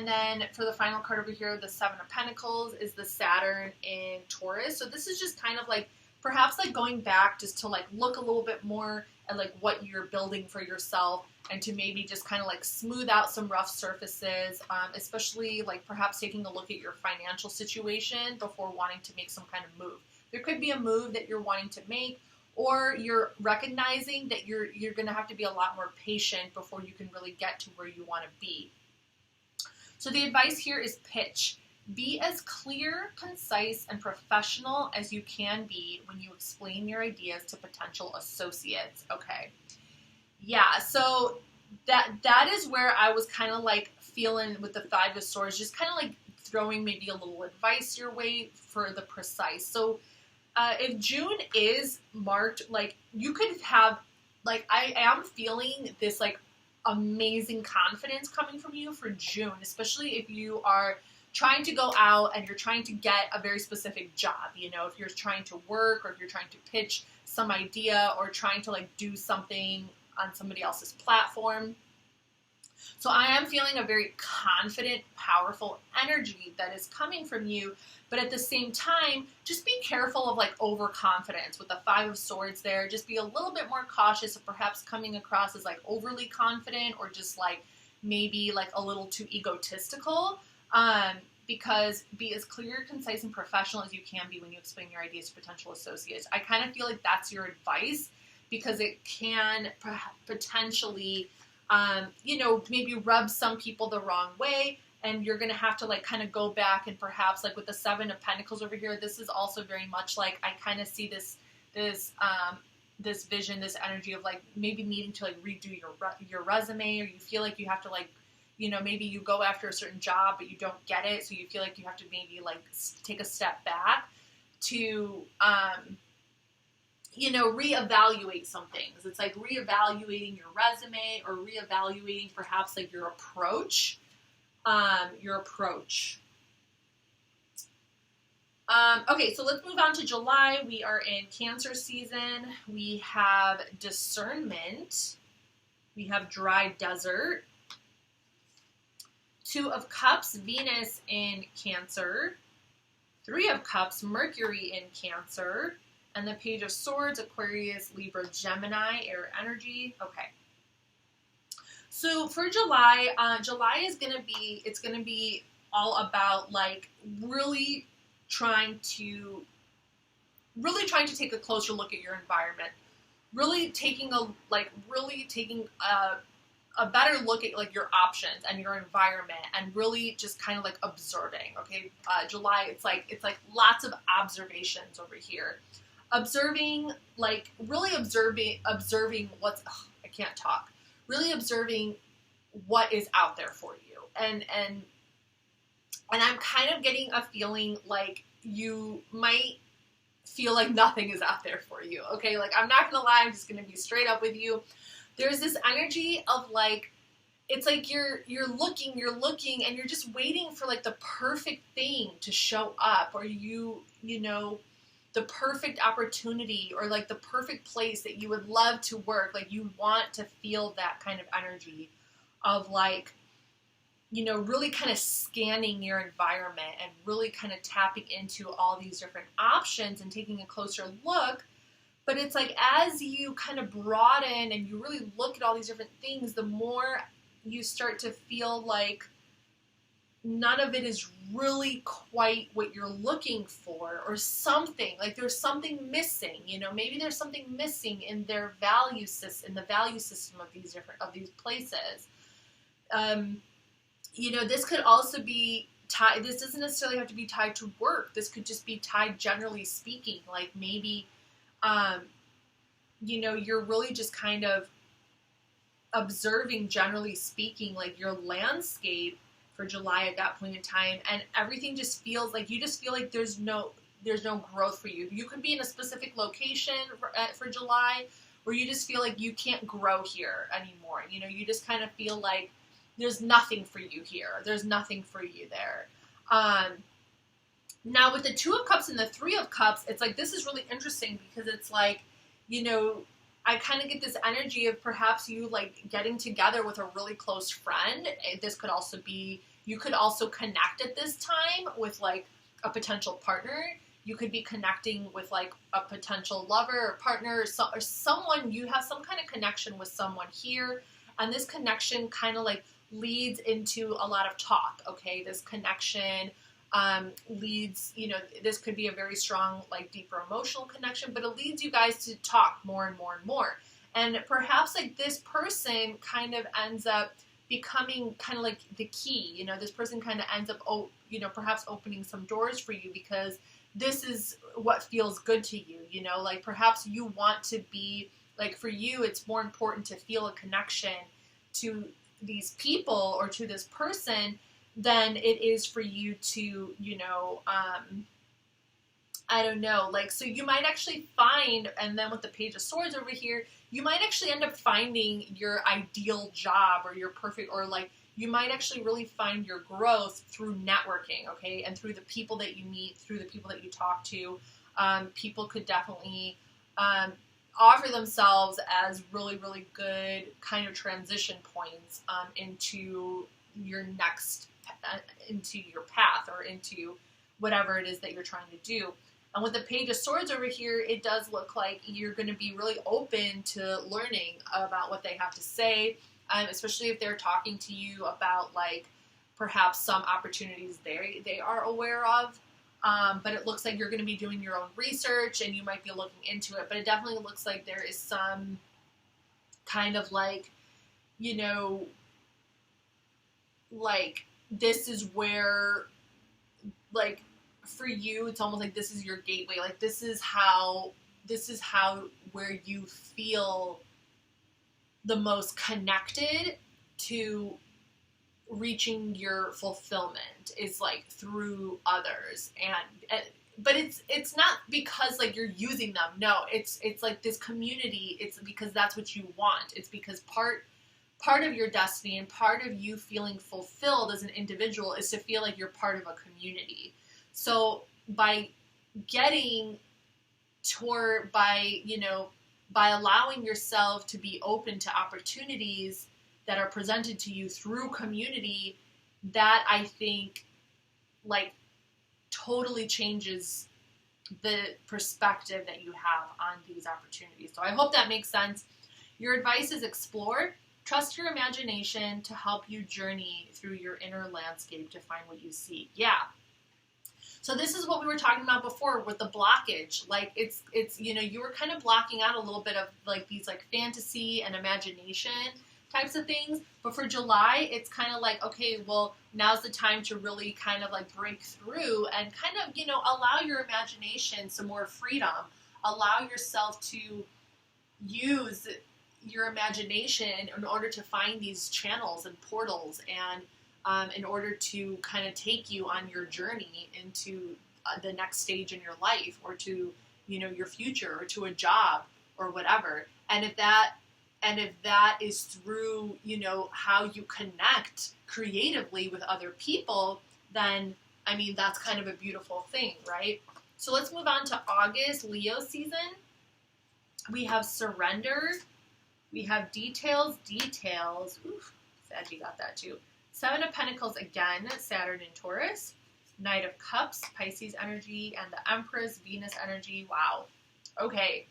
then for the final card over here, the Seven of Pentacles, is the Saturn in Taurus. So this is just kind of like perhaps like going back just to like look a little bit more at like what you're building for yourself, and to maybe just kind of like smooth out some rough surfaces, especially like perhaps taking a look at your financial situation before wanting to make some kind of move. There could be a move that you're wanting to make, or you're recognizing that you're going to have to be a lot more patient before you can really get to where you want to be. So the advice here is pitch. Be as clear, concise, and professional as you can be when you explain your ideas to potential associates. Okay. Yeah, so that is where I was kind of like feeling with the Five of Swords, just kind of like throwing maybe a little advice your way for the precise. So if June is marked, like, you could have, like, I am feeling this like amazing confidence coming from you for June, especially if you are trying to go out and you're trying to get a very specific job, you know, if you're trying to work, or if you're trying to pitch some idea, or trying to like do something on somebody else's platform. So I am feeling a very confident, powerful energy that is coming from you. But at the same time, just be careful of like overconfidence with the Five of Swords there. Just be a little bit more cautious of perhaps coming across as like overly confident, or just like maybe like a little too egotistical. Because be as clear, concise, and professional as you can be when you explain your ideas to potential associates. I kind of feel like that's your advice, because it can potentially you know, maybe rub some people the wrong way. And you're going to have to like kind of go back and perhaps like with the Seven of Pentacles over here, this is also very much like I kind of see this vision, this energy of like maybe needing to like redo your resume, or you feel like you have to like, you know, maybe you go after a certain job but you don't get it, so you feel like you have to maybe like take a step back to you know, reevaluate some things. It's like reevaluating your resume or reevaluating perhaps like your approach. Okay, so let's move on to July. We are in Cancer season. We have discernment. We have dry desert. Two of Cups, Venus in Cancer. Three of Cups, Mercury in Cancer. And the Page of Swords, Aquarius, Libra, Gemini, air energy. Okay. So for July, July is going to be all about like really trying to take a closer look at your environment. Really taking a better look at like your options and your environment, and really just kind of like observing. Okay. July, it's like lots of observations over here. Observing what's, I can't talk. Really observing what is out there for you. And I'm kind of getting a feeling like you might feel like nothing is out there for you. Okay. Like, I'm not going to lie. I'm just going to be straight up with you. There's this energy of like, it's like you're looking and you're just waiting for like the perfect thing to show up, or you know, the perfect opportunity, or like the perfect place that you would love to work. Like, you want to feel that kind of energy of like, you know, really kind of scanning your environment and really kind of tapping into all these different options and taking a closer look. But it's like, as you kind of broaden and you really look at all these different things, the more you start to feel like none of it is really quite what you're looking for, or something like there's something missing. You know, maybe there's something missing in their value system, in the value system of these places. You know, this could also be tied. This doesn't necessarily have to be tied to work. This could just be tied, generally speaking. Like, maybe, you know, you're really just kind of observing, generally speaking, like your landscape for July at that point in time, and everything just feels like, you just feel like there's no growth for you. You could be in a specific location for July where you just feel like you can't grow here anymore. You know, you just kind of feel like there's nothing for you here. There's nothing for you there. Now with the Two of Cups and the Three of Cups, it's like, this is really interesting because it's like, you know, I kind of get this energy of perhaps you like getting together with a really close friend. This could also be, you could also connect at this time with like a potential partner. You could be connecting with like a potential lover or partner, or someone, you have some kind of connection with someone here. And this connection kind of like leads into a lot of talk. Okay. This connection leads, you know, this could be a very strong, like deeper emotional connection, but it leads you guys to talk more and more and more. And perhaps like this person kind of ends up becoming kind of like the key. You know, this person kind of ends up, you know, perhaps opening some doors for you because this is what feels good to you. You know, like perhaps you want to be, like for you, it's more important to feel a connection to these people or to this person than it is for you to, you know, I don't know, like, so you might actually find, and then with the Page of Swords over here, you might actually end up finding your ideal job or your perfect, or like, you might actually really find your growth through networking, okay, and through the people that you meet, through the people that you talk to. People could definitely offer themselves as really, really good kind of transition points into your next, into your path, or into whatever it is that you're trying to do. And with the Page of Swords over here, it does look like you're going to be really open to learning about what they have to say, especially if they're talking to you about like perhaps some opportunities they are aware of. But it looks like you're going to be doing your own research and you might be looking into it. But it definitely looks like there is some kind of like, you know, like, this is where, like, for you, it's almost like this is your gateway. Like, this is how where you feel the most connected to reaching your fulfillment is like through others. And but it's not because like you're using them. No, it's like this community. It's because that's what you want. It's because part of your destiny and part of you feeling fulfilled as an individual is to feel like you're part of a community. So by getting toward, by allowing yourself to be open to opportunities that are presented to you through community, that I think like totally changes the perspective that you have on these opportunities. So I hope that makes sense. Your advice is explore, trust your imagination to help you journey through your inner landscape to find what you seek. Yeah. So this is what we were talking about before with the blockage. Like it's you were kind of blocking out a little bit of like these like fantasy and imagination types of things. But for July, it's kind of like, okay, well, now's the time to really kind of like break through and kind of, allow your imagination some more freedom. Allow yourself to use your imagination in order to find these channels and portals, and in order to kind of take you on your journey into the next stage in your life, or to, your future, or to a job or whatever. And if that is through, how you connect creatively with other people, then, I mean, that's kind of a beautiful thing, right? So let's move on to August, Leo season. We have surrender. We have details. Oof, sad you got that too. Seven of Pentacles again, Saturn and Taurus. Knight of Cups, Pisces energy, and the Empress, Venus energy. Wow. Okay.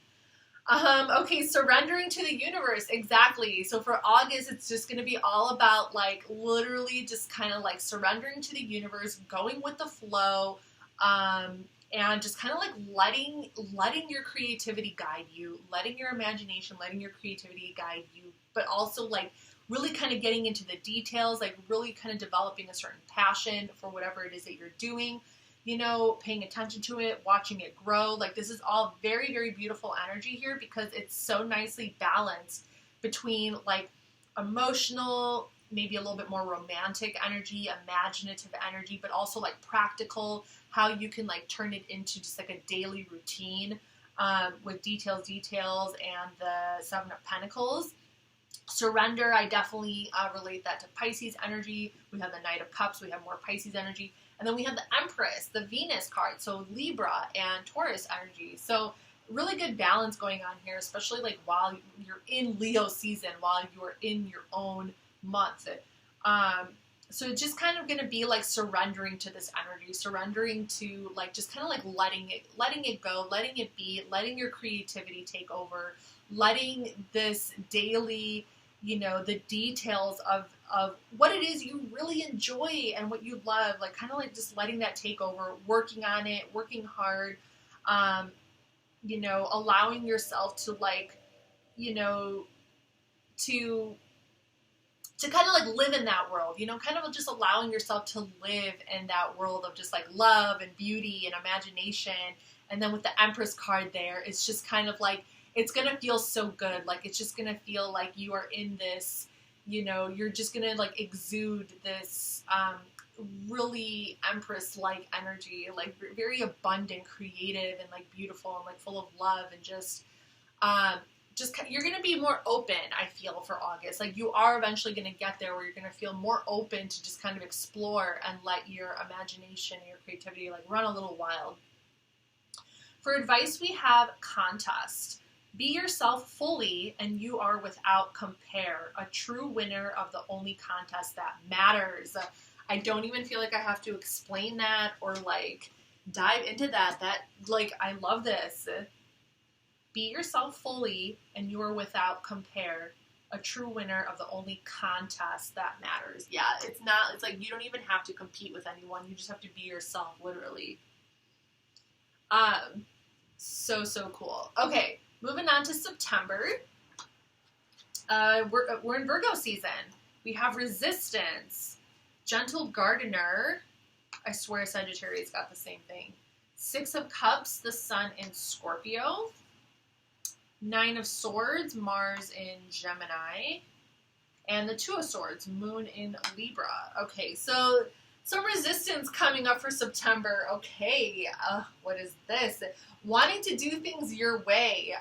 Okay, surrendering to the universe. Exactly. So for August, it's just going to be all about like literally just kind of like surrendering to the universe, going with the flow, and just kind of like letting your creativity guide you, letting your imagination, letting your creativity guide you, but also like really kind of getting into the details, like really kind of developing a certain passion for whatever it is that you're doing, paying attention to it, watching it grow. Like this is all very, very beautiful energy here because it's so nicely balanced between like emotional, maybe a little bit more romantic energy, imaginative energy, but also like practical, how you can like turn it into just like a daily routine with details, and the Seven of Pentacles. Surrender, I definitely relate that to Pisces energy. We have the Knight of Cups, we have more Pisces energy. And then we have the Empress, the Venus card, so Libra and Taurus energy. So really good balance going on here, especially like while you're in Leo season, while you're in your own month. So it's just kind of going to be like surrendering to this energy, surrendering to like just kind of like letting it go, letting it be, letting your creativity take over, letting this daily, the details of what it is you really enjoy and what you love, like kind of like just letting that take over, working on it, working hard, allowing yourself to like, to kind of like live in that world, kind of just allowing yourself to live in that world of just like love and beauty and imagination. And then with the Empress card there, it's just kind of like, it's going to feel so good. Like, it's just going to feel like you are in this, you're just going to like exude this really Empress-like energy, like very abundant, creative, and like beautiful, and like full of love, and just you're going to be more open, I feel, for August. Like, you are eventually going to get there where you're going to feel more open to just kind of explore and let your imagination and your creativity like run a little wild. For advice, we have contest. Be yourself fully, and you are without compare, a true winner of the only contest that matters. I don't even feel like I have to explain that or like dive into that. That, like, I love this. Be yourself fully, and you are without compare, a true winner of the only contest that matters. Yeah, it's like you don't even have to compete with anyone. You just have to be yourself, literally. So cool. Okay. Moving on to September. we're in Virgo season. We have resistance, gentle gardener. I swear Sagittarius got the same thing. 6 of Cups, the Sun in Scorpio. 9 of Swords, Mars in Gemini. And the 2 of Swords, Moon in Libra. Okay, so some resistance coming up for September. Okay, what is this? Wanting to do things your way.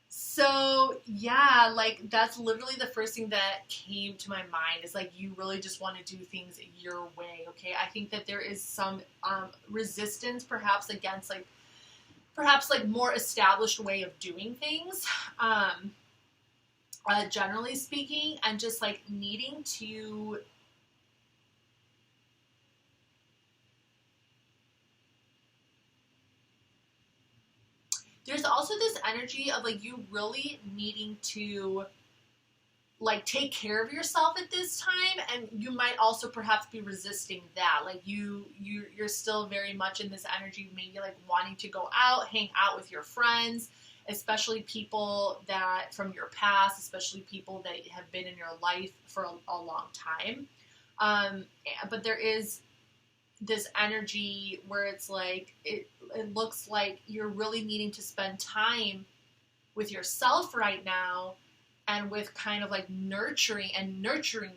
So yeah, like that's literally the first thing that came to my mind is like you really just want to do things your way. Okay, I think that there is some resistance perhaps against perhaps more established way of doing things, generally speaking, and just like needing to there's also this energy of like you really needing to like take care of yourself at this time, and you might also perhaps be resisting that. Like you're still very much in this energy, maybe like wanting to go out, hang out with your friends, especially people that from your past, especially people that have been in your life for a long time. But there is this energy where it's like it looks like you're really needing to spend time with yourself right now, and with kind of like nurturing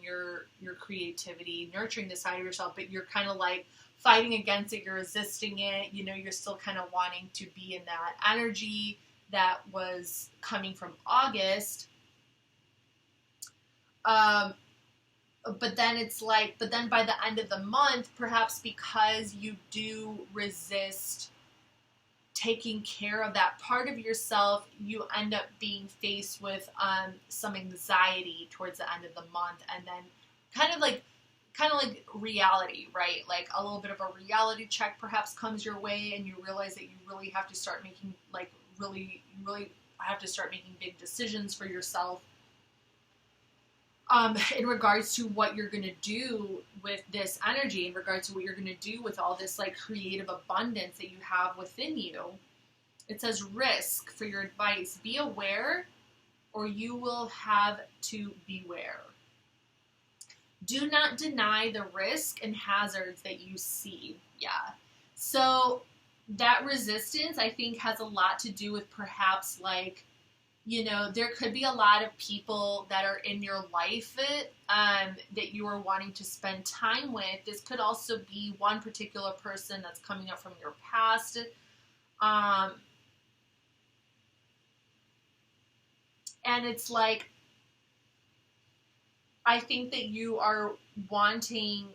your creativity, nurturing the side of yourself, but you're kind of like fighting against it, you're resisting it, you know, you're still kind of wanting to be in that energy that was coming from August. But then it's like, but then by the end of the month, perhaps because you do resist taking care of that part of yourself, you end up being faced with some anxiety towards the end of the month, and then kind of like reality, right? Like a little bit of a reality check perhaps comes your way, and you realize that you really have to start making really have to start making big decisions for yourself. In regards to what you're going to do with this energy, in regards to what you're going to do with all this like creative abundance that you have within you. It says risk for your advice. Be aware or you will have to beware. Do not deny the risk and hazards that you see. Yeah. So that resistance, I think, has a lot to do with perhaps like, you know, there could be a lot of people that are in your life that you are wanting to spend time with. This could also be one particular person that's coming up from your past. And it's like, I think that you are wanting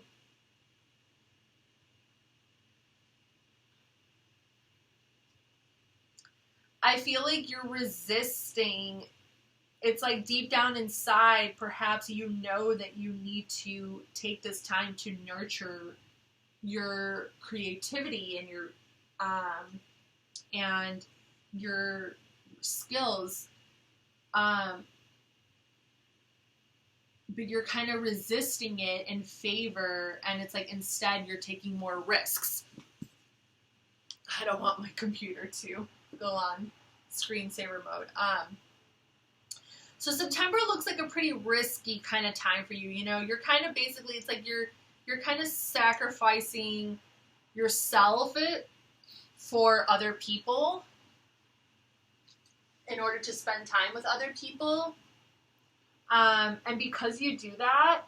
I feel like you're resisting. It's like deep down inside, perhaps you know that you need to take this time to nurture your creativity and your skills. But you're kind of resisting it in favor, and it's like instead you're taking more risks. I don't want my computer to go on screensaver mode. So September looks like a pretty risky kind of time for you. You know, you're kind of basically, it's like you're kind of sacrificing yourself for other people in order to spend time with other people. And because you do that,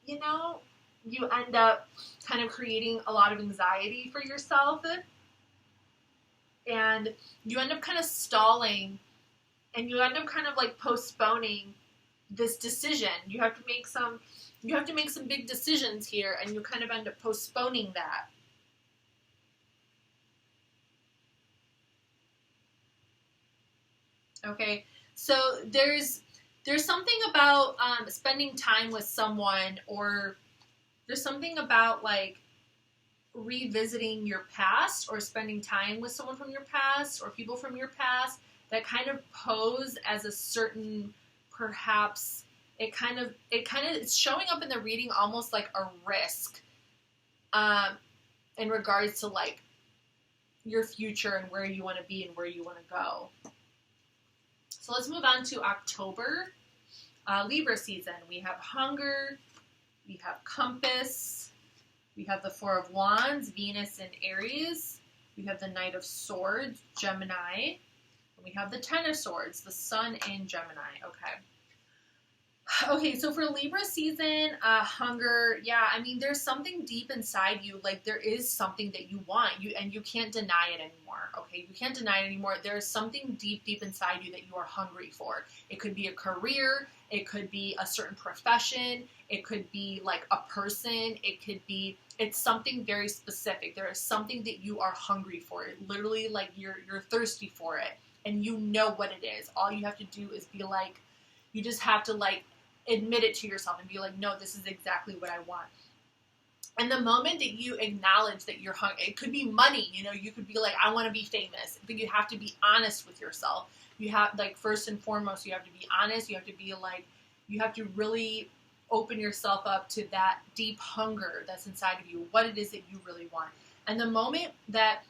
you know, you end up kind of creating a lot of anxiety for yourself. And you end up kind of stalling, and you end up kind of like postponing this decision. You have to make some big decisions here, and you kind of end up postponing that. Okay, so there's something about spending time with someone, or there's something about like revisiting your past or spending time with someone from your past or people from your past that kind of pose as a certain, perhaps it's showing up in the reading almost like a risk in regards to like your future and where you want to be and where you want to go. So let's move on to October, Libra season. We have hunger, we have compass, we have the Four of Wands, Venus in Aries, we have the Knight of Swords, Gemini, and we have the Ten of Swords, the Sun in Gemini. Okay, so for Libra season, hunger, yeah, I mean, there's something deep inside you, like there is something that you want, and you can't deny it anymore, okay? You can't deny it anymore. There's something deep, deep inside you that you are hungry for. It could be a career, it could be a certain profession, it could be like a person, it's something very specific. There is something that you are hungry for. Literally, like you're thirsty for it, and you know what it is. All you have to do is be like, you just have to like admit it to yourself and be like, no, this is exactly what I want. And the moment that you acknowledge that you're hungry, it could be money, you know, you could be like, I want to be famous, but you have to be honest with yourself. You have, like, first and foremost, you have to be honest. You have to be like, you have to really open yourself up to that deep hunger that's inside of you, what it is that you really want. And the moment that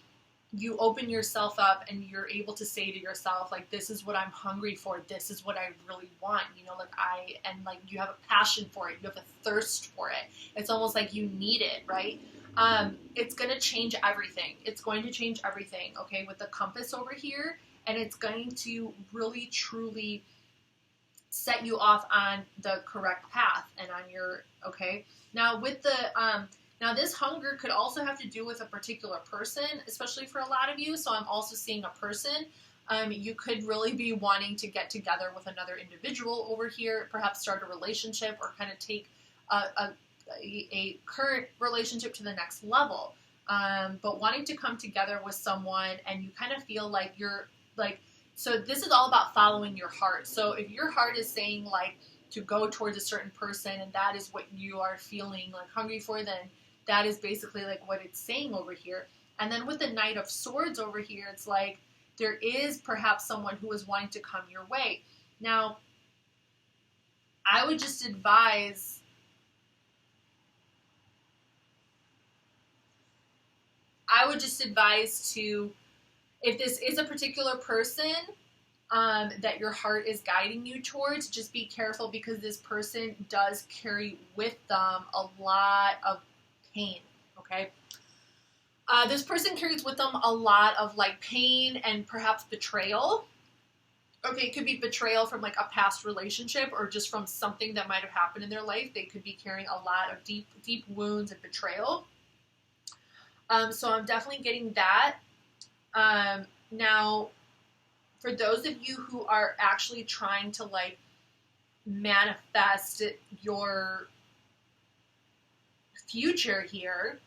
you open yourself up and you're able to say to yourself, like, this is what I'm hungry for, this is what I really want, you know, like you have a passion for it, you have a thirst for it, it's almost like you need it, right? It's going to change everything. It's going to change everything, okay, with the compass over here, and it's going to really, truly set you off on the correct path and on your, okay? Now with the, now this hunger could also have to do with a particular person, especially for a lot of you. So I'm also seeing a person. You could really be wanting to get together with another individual over here, perhaps start a relationship or kind of take a current relationship to the next level. But wanting to come together with someone, and you kind of feel like you're like, so this is all about following your heart. So if your heart is saying like to go towards a certain person and that is what you are feeling like hungry for, then that is basically like what it's saying over here. And then with the Knight of Swords over here, it's like there is perhaps someone who is wanting to come your way. Now, I would just advise to, if this is a particular person that your heart is guiding you towards, just be careful, because this person does carry with them a lot of pain, okay? This person carries with them a lot of like pain and perhaps betrayal. Okay, it could be betrayal from like a past relationship or just from something that might have happened in their life. They could be carrying a lot of deep, deep wounds and betrayal. So I'm definitely getting that. Now, for those of you who are actually trying to like manifest your future here,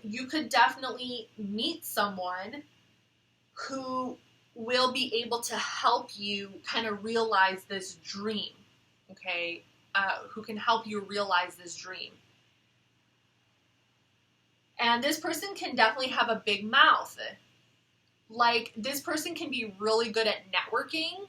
you could definitely meet someone who will be able to help you kind of realize this dream, okay? Who can help you realize this dream. And this person can definitely have a big mouth. Like, this person can be really good at networking,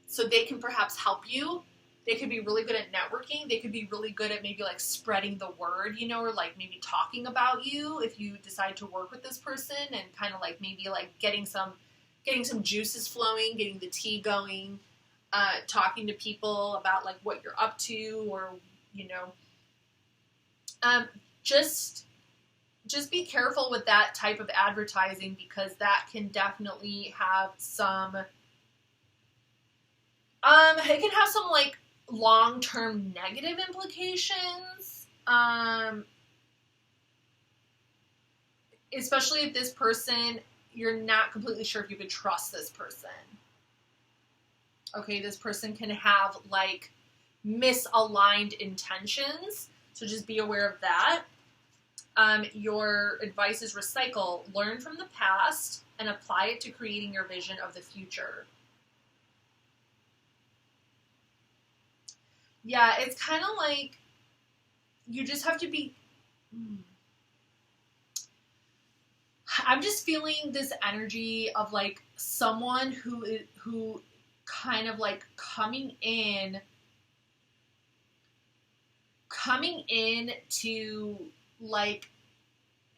so they can perhaps help you. They could be really good at networking. They could be really good at maybe like spreading the word, you know, or like maybe talking about you if you decide to work with this person, and kind of like maybe like getting some juices flowing, getting the tea going, talking to people about like what you're up to, or, you know, just be careful with that type of advertising, because that can definitely have some, it can have some like long-term negative implications, especially if this person, you're not completely sure if you could trust this person. Okay, this person can have like misaligned intentions, so just be aware of that. Your advice is recycle, learn from the past, and apply it to creating your vision of the future. Yeah, it's kind of like you just have to be... I'm just feeling this energy of like someone who kind of like coming in to like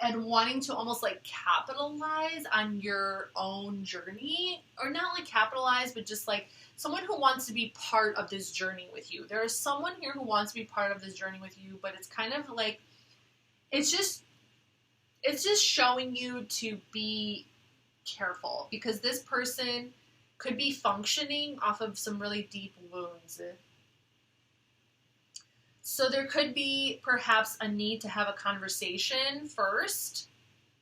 and wanting to almost like capitalize on your own journey, or not like capitalize, but just like someone who wants to be part of this journey with you. There is someone here who wants to be part of this journey with you, but it's kind of like, it's just showing you to be careful, because this person could be functioning off of some really deep wounds. So there could be perhaps a need to have a conversation first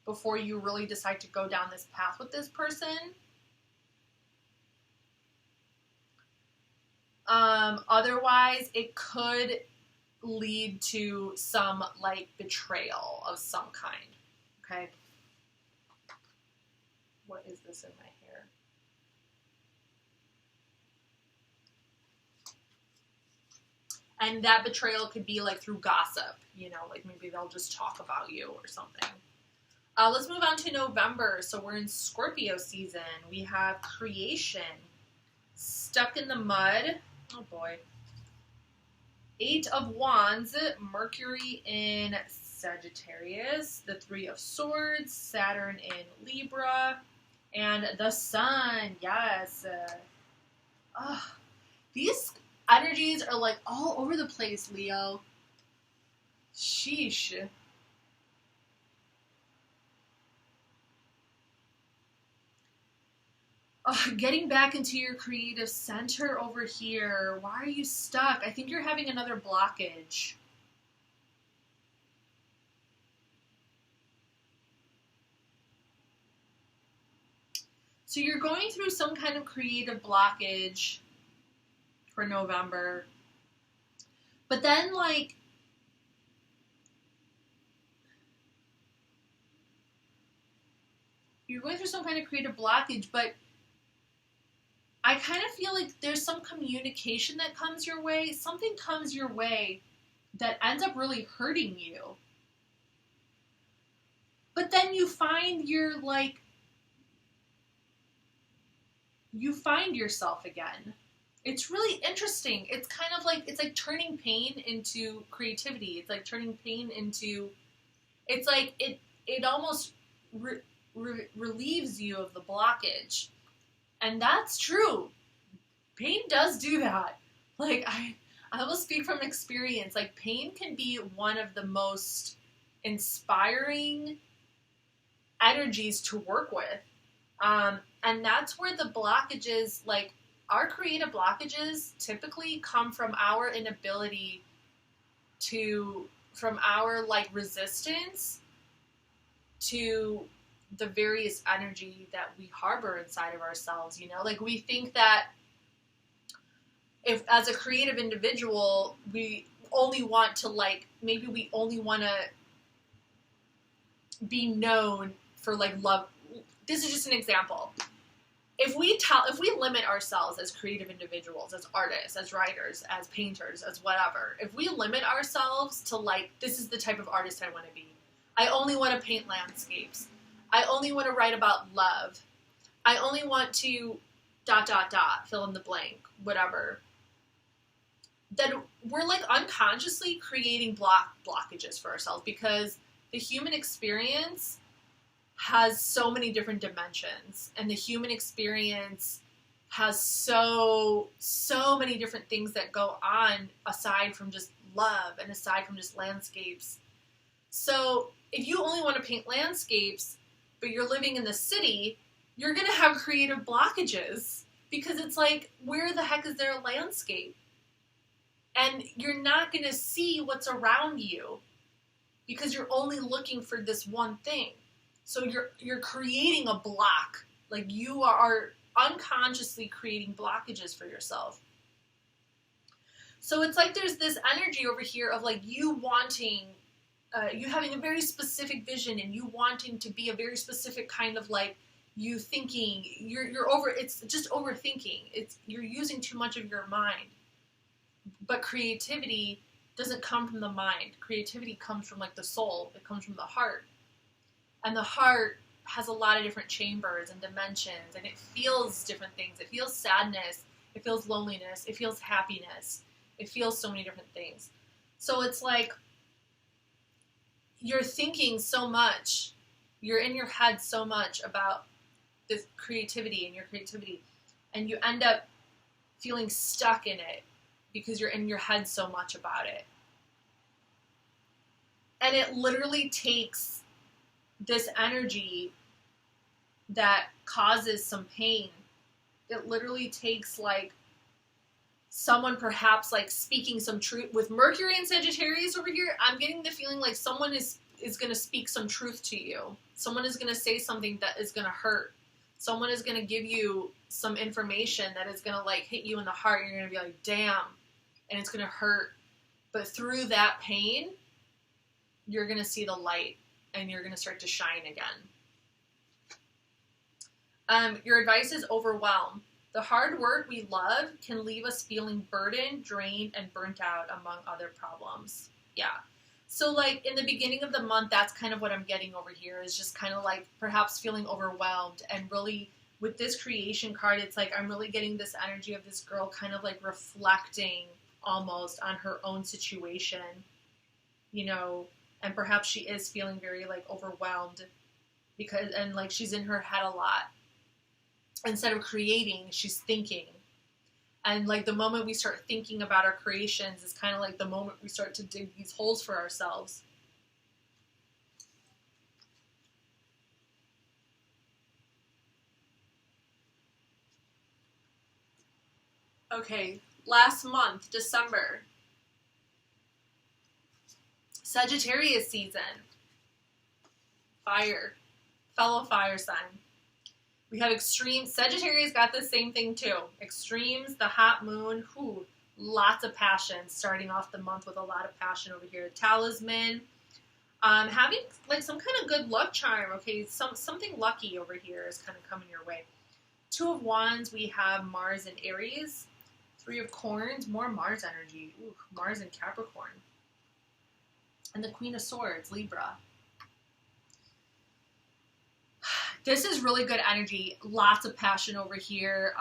before you really decide to go down this path with this person. Otherwise, it could lead to some like betrayal of some kind. Okay. What is this in my hair? And that betrayal could be like through gossip, you know, like maybe they'll just talk about you or something. Let's move on to November. So we're in Scorpio season. We have creation, stuck in the mud. Oh boy. 8 of Wands, Mercury in Sagittarius, the 3 of Swords, Saturn in Libra, and the Sun. Yes. These energies are like all over the place, Leo. Sheesh. Getting back into your creative center over here. Why are you stuck? I think you're having another blockage. So you're going through some kind of creative blockage for November. But then, like, you're going through some kind of creative blockage, but I kind of feel like there's some communication that comes your way. Something comes your way that ends up really hurting you. But then you find you find yourself again. It's really interesting. It's kind of like, it's like turning pain into creativity. It's like turning pain into, it's like, it almost relieves you of the blockage. And that's true. Pain does do that. Like, I will speak from experience. Like, pain can be one of the most inspiring energies to work with. And that's where the blockages, like, our creative blockages typically come from our inability from our, like, resistance to the various energy that we harbor inside of ourselves, you know? Like, we think that if, as a creative individual, we only want to, like, maybe we only want to be known for, like, love. This is just an example. If we limit ourselves as creative individuals, as artists, as writers, as painters, as whatever, if we limit ourselves to, like, this is the type of artist I want to be. I only want to paint landscapes. I only want to write about love. I only want to ... fill in the blank, whatever. Then we're, like, unconsciously creating blockages for ourselves, because the human experience has so many different dimensions, and the human experience has so many different things that go on aside from just love and aside from just landscapes. So if you only want to paint landscapes, but you're living in the city, you're going to have creative blockages, because it's like, where the heck is there a landscape? And you're not going to see what's around you because you're only looking for this one thing. So you're creating a block. Like, you are unconsciously creating blockages for yourself. So it's like there's this energy over here of, like, you wanting, you having a very specific vision, and you wanting to be a very specific kind of, like, you thinking, it's just overthinking. You're using too much of your mind. But creativity doesn't come from the mind. Creativity comes from, like, the soul. It comes from the heart. And the heart has a lot of different chambers and dimensions, and it feels different things. It feels sadness. It feels loneliness. It feels happiness. It feels so many different things. So it's like, you're thinking so much, you're in your head so much about this creativity and your creativity, and you end up feeling stuck in it because you're in your head so much about it. And it literally takes this energy that causes some pain. It literally takes like someone perhaps like speaking some truth. With Mercury and Sagittarius over here, I'm getting the feeling like someone is going to speak some truth to you. Someone is going to say something that is going to hurt. Someone is going to give you some information that is going to like hit you in the heart. You're going to be like, damn, and it's going to hurt. But through that pain, you're going to see the light and you're going to start to shine again. Your advice is overwhelm. The hard work we love can leave us feeling burdened, drained, and burnt out, among other problems. Yeah. So like in the beginning of the month, that's kind of what I'm getting over here, is just kind of like perhaps feeling overwhelmed. And really with this creation card, it's like I'm really getting this energy of this girl kind of like reflecting almost on her own situation, you know, and perhaps she is feeling very like overwhelmed because, and like she's in her head a lot. Instead of creating, she's thinking. And like the moment we start thinking about our creations is kind of like the moment we start to dig these holes for ourselves. Okay, last month, December. Sagittarius season. Fire. Fellow fire sign. We have extremes. Sagittarius got the same thing too. Extremes, the hot moon, lots of passion. Starting off the month with a lot of passion over here. Talisman, having like some kind of good luck charm. Okay, something lucky over here is kind of coming your way. Two of Wands, we have Mars and Aries. Three of Corns, more Mars energy. Ooh, Mars and Capricorn. And the Queen of Swords, Libra. This is really good energy. Lots of passion over here.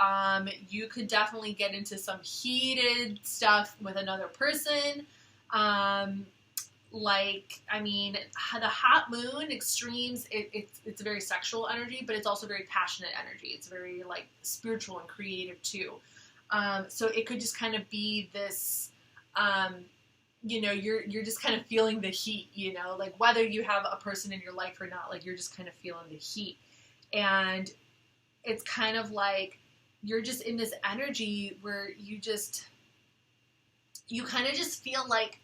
You could definitely get into some heated stuff with another person. Like, I mean, the hot moon extremes, it's a very sexual energy, but it's also very passionate energy. It's very like spiritual and creative too. So it could just kind of be this, you know, you're just kind of feeling the heat, you know, like whether you have a person in your life or not, like you're just kind of feeling the heat. And it's kind of like you're just in this energy where you kind of just feel like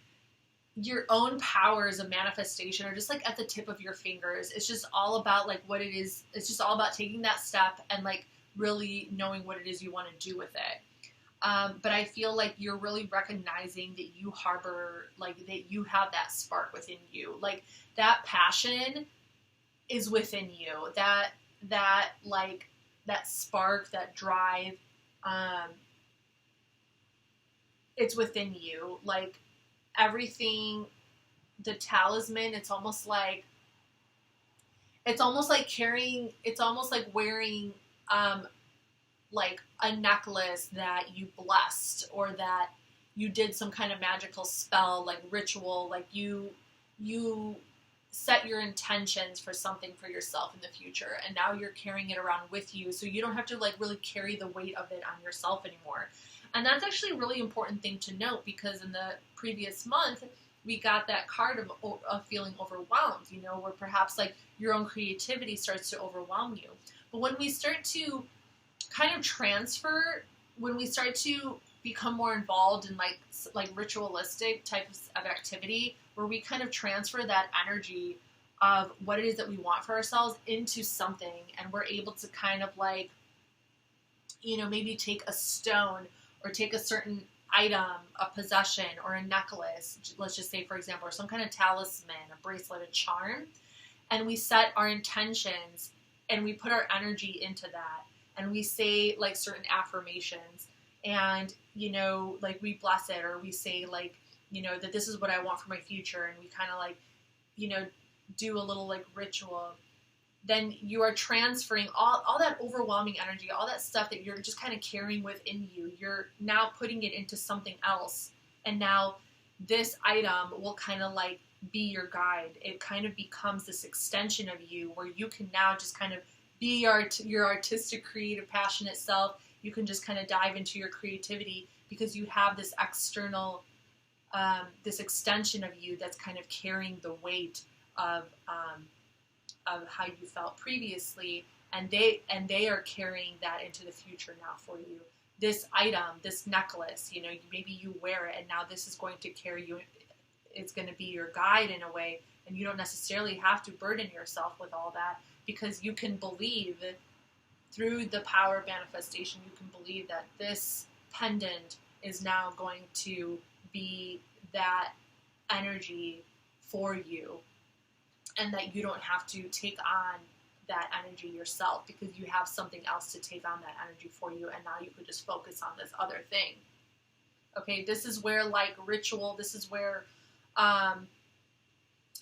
your own powers of manifestation are just like at the tip of your fingers. It's just all about like what it is. It's just all about taking that step and like really knowing what it is you want to do with it. But I feel like you're really recognizing that you harbor, like that you have that spark within you. Like that passion is within you. That like that spark, that drive, it's within you. Like everything, the talisman, it's almost like carrying, it's almost like wearing, like a necklace that you blessed or that you did some kind of magical spell, like ritual, like you set your intentions for something for yourself in the future, and now you're carrying it around with you, so you don't have to like really carry the weight of it on yourself anymore. And that's actually a really important thing to note, because in the previous month we got that card of feeling overwhelmed, you know, where perhaps like your own creativity starts to overwhelm you. But when we start to kind of transfer, when we start to become more involved in like ritualistic types of activity, where we kind of transfer that energy of what it is that we want for ourselves into something, and we're able to kind of like, you know, maybe take a stone or take a certain item, a possession or a necklace, let's just say for example, or some kind of talisman, a bracelet, a charm, and we set our intentions and we put our energy into that, and we say like certain affirmations, and you know, like we bless it, or we say like, you know, that this is what I want for my future, and we kind of like, you know, do a little like ritual, then you are transferring all that overwhelming energy, all that stuff that you're just kind of carrying within you. You're now putting it into something else, and now this item will kind of like be your guide. It kind of becomes this extension of you where you can now just kind of be your artistic, creative, passionate self. You can just kind of dive into your creativity because you have this external, this extension of you that's kind of carrying the weight of how you felt previously, and they are carrying that into the future now for you. This item, this necklace, you know, maybe you wear it, and now this is going to carry you. It's going to be your guide in a way, and you don't necessarily have to burden yourself with all that, because you can believe through the power of manifestation, you can believe that this pendant is now going to be that energy for you, and that you don't have to take on that energy yourself because you have something else to take on that energy for you, and now you could just focus on this other thing. Okay, this is where like ritual, this is where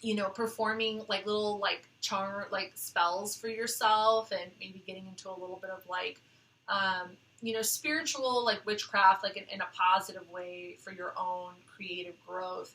you know, performing like little like charm, like spells for yourself, and maybe getting into a little bit of like you know, spiritual like witchcraft, like in a positive way for your own creative growth,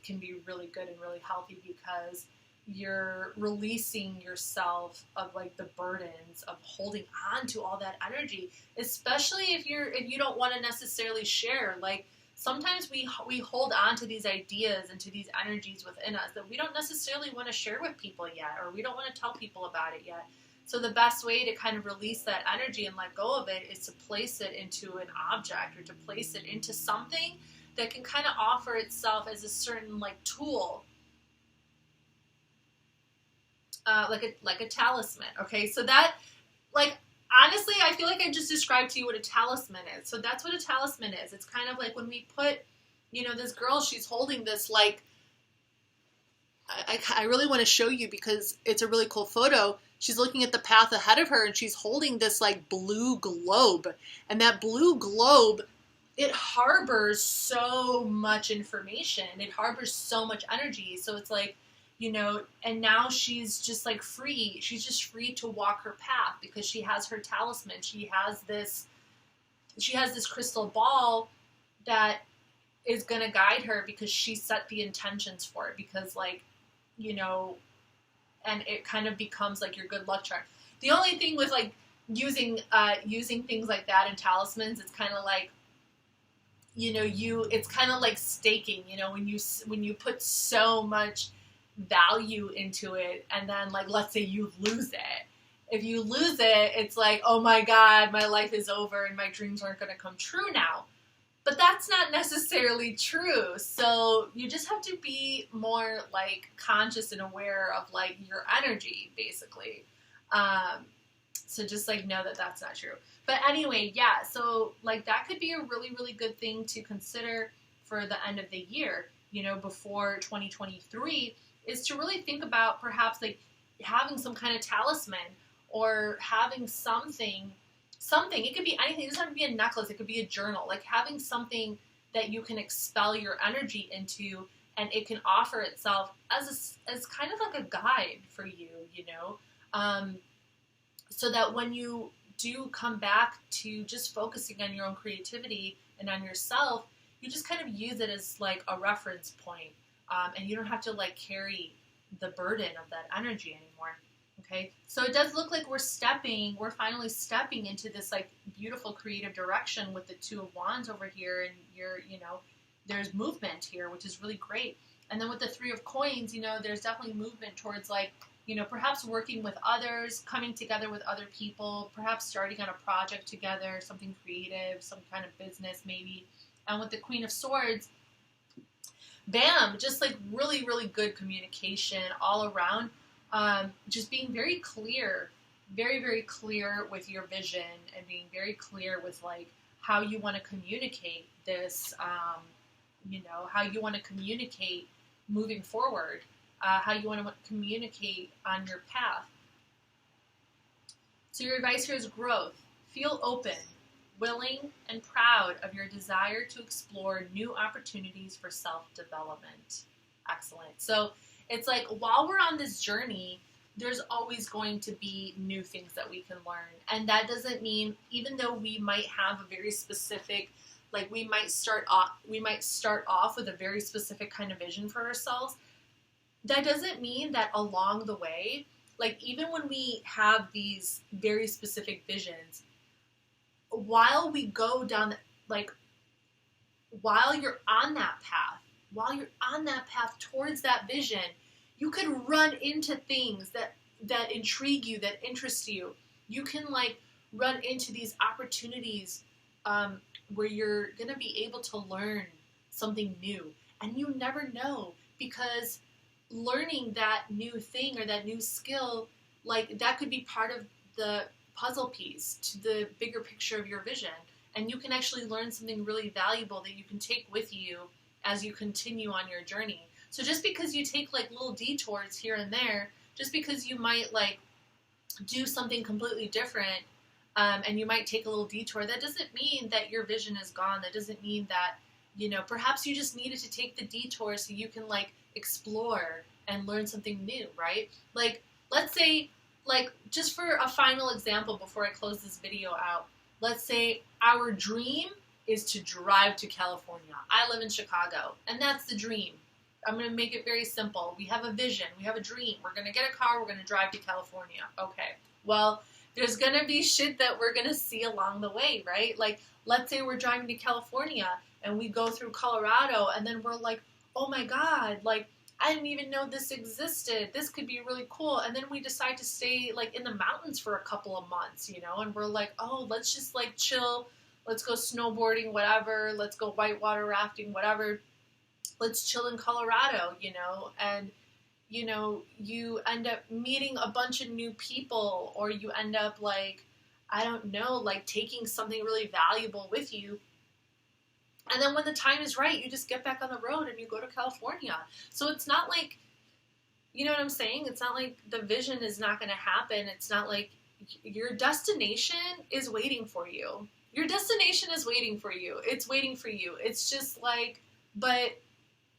can be really good and really healthy, because you're releasing yourself of like the burdens of holding on to all that energy, especially if you don't want to necessarily share. Like sometimes we hold on to these ideas and to these energies within us that we don't necessarily want to share with people yet, or we don't want to tell people about it yet. So the best way to kind of release that energy and let go of it is to place it into an object, or to place it into something that can kind of offer itself as a certain like tool, like a talisman. Okay, so that, like, honestly, I feel like I just described to you what a talisman is. So that's what a talisman is. It's kind of like when we put, you know, this girl, she's holding this, like, I really want to show you because it's a really cool photo. She's looking at the path ahead of her, and she's holding this like blue globe, and that blue globe, it harbors so much information. It harbors so much energy. So it's like, you know, and now she's just like free. She's just free to walk her path because she has her talisman. She has this crystal ball that is going to guide her because she set the intentions for it, because like, you know, and it kind of becomes like your good luck charm. The only thing with like using things like that in talismans, it's kind of like, you know, it's kind of like staking, you know, when you put so much value into it, and then like, let's say you lose it. If you lose it, it's like, oh my God, my life is over and my dreams aren't going to come true now. But that's not necessarily true. So you just have to be more like conscious and aware of like your energy, basically. So just like know that that's not true. But anyway, yeah, so like that could be a really, really good thing to consider for the end of the year, you know, before 2023, is to really think about perhaps like having some kind of talisman, or having something, it could be anything. It doesn't have to be a necklace. It could be a journal, like having something that you can expel your energy into, and it can offer itself as kind of like a guide for you, you know, so that when you do come back to just focusing on your own creativity and on yourself, you just kind of use it as like a reference point. And you don't have to like carry the burden of that energy anymore. Okay, so it does look like we're finally stepping into this like beautiful creative direction with the Two of Wands over here, and you know, there's movement here, which is really great. And then with the Three of Coins, you know, there's definitely movement towards like, you know, perhaps working with others, coming together with other people, perhaps starting on a project together, something creative, some kind of business maybe. And with the Queen of Swords, bam, just like really, really good communication all around. Just being very clear, very, very clear with your vision, and being very clear with like how you want to communicate this, you know, how you want to communicate moving forward, how you want to communicate on your path. So your advice here is growth. Feel open, willing, and proud of your desire to explore new opportunities for self-development. Excellent. So it's like while we're on this journey, there's always going to be new things that we can learn. And that doesn't mean, even though we might have a very specific, like we might start off with a very specific kind of vision for ourselves, that doesn't mean that along the way, like even when we have these very specific visions, while we go down, like while you're on that path, towards that vision, you could run into things that intrigue you, that interest you. You can like run into these opportunities where you're gonna be able to learn something new, and you never know, because learning that new thing or that new skill, like that could be part of the puzzle piece to the bigger picture of your vision, and you can actually learn something really valuable that you can take with you as you continue on your journey. So just because you take like little detours here and there, just because you might like do something completely different, and you might take a little detour, that doesn't mean that your vision is gone. That doesn't mean that, you know, perhaps you just needed to take the detour so you can like explore and learn something new, right? Like, let's say, like, just for a final example before I close this video out, let's say our dream is to drive to California. I live in Chicago, and that's the dream. I'm going to make it very simple. We have a vision. We have a dream. We're going to get a car. We're going to drive to California. Okay. Well, there's going to be shit that we're going to see along the way, right? Like, let's say we're driving to California and we go through Colorado, and then we're like, oh my God, like, I didn't even know this existed. This could be really cool. And then we decide to stay like in the mountains for a couple of months, you know, and we're like, oh, let's just like chill. Let's go snowboarding, whatever. Let's go whitewater rafting, whatever. Let's chill in Colorado, you know, and, you know, you end up meeting a bunch of new people, or you end up like, I don't know, like taking something really valuable with you. And then when the time is right, you just get back on the road and you go to California. So it's not like, you know what I'm saying? It's not like the vision is not going to happen. It's not like your destination is waiting for you. Your destination is waiting for you. It's waiting for you. It's just like, but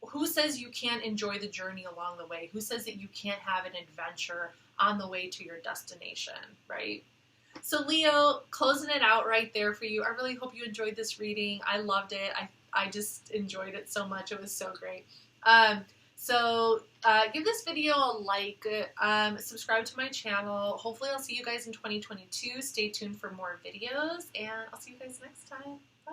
who says you can't enjoy the journey along the way? Who says that you can't have an adventure on the way to your destination, right? So Leo, closing it out right there for you. I really hope you enjoyed this reading. I loved it. I just enjoyed it so much. It was so great. Give this video a like, subscribe to my channel. Hopefully I'll see you guys in 2022. Stay tuned for more videos, and I'll see you guys next time. Bye.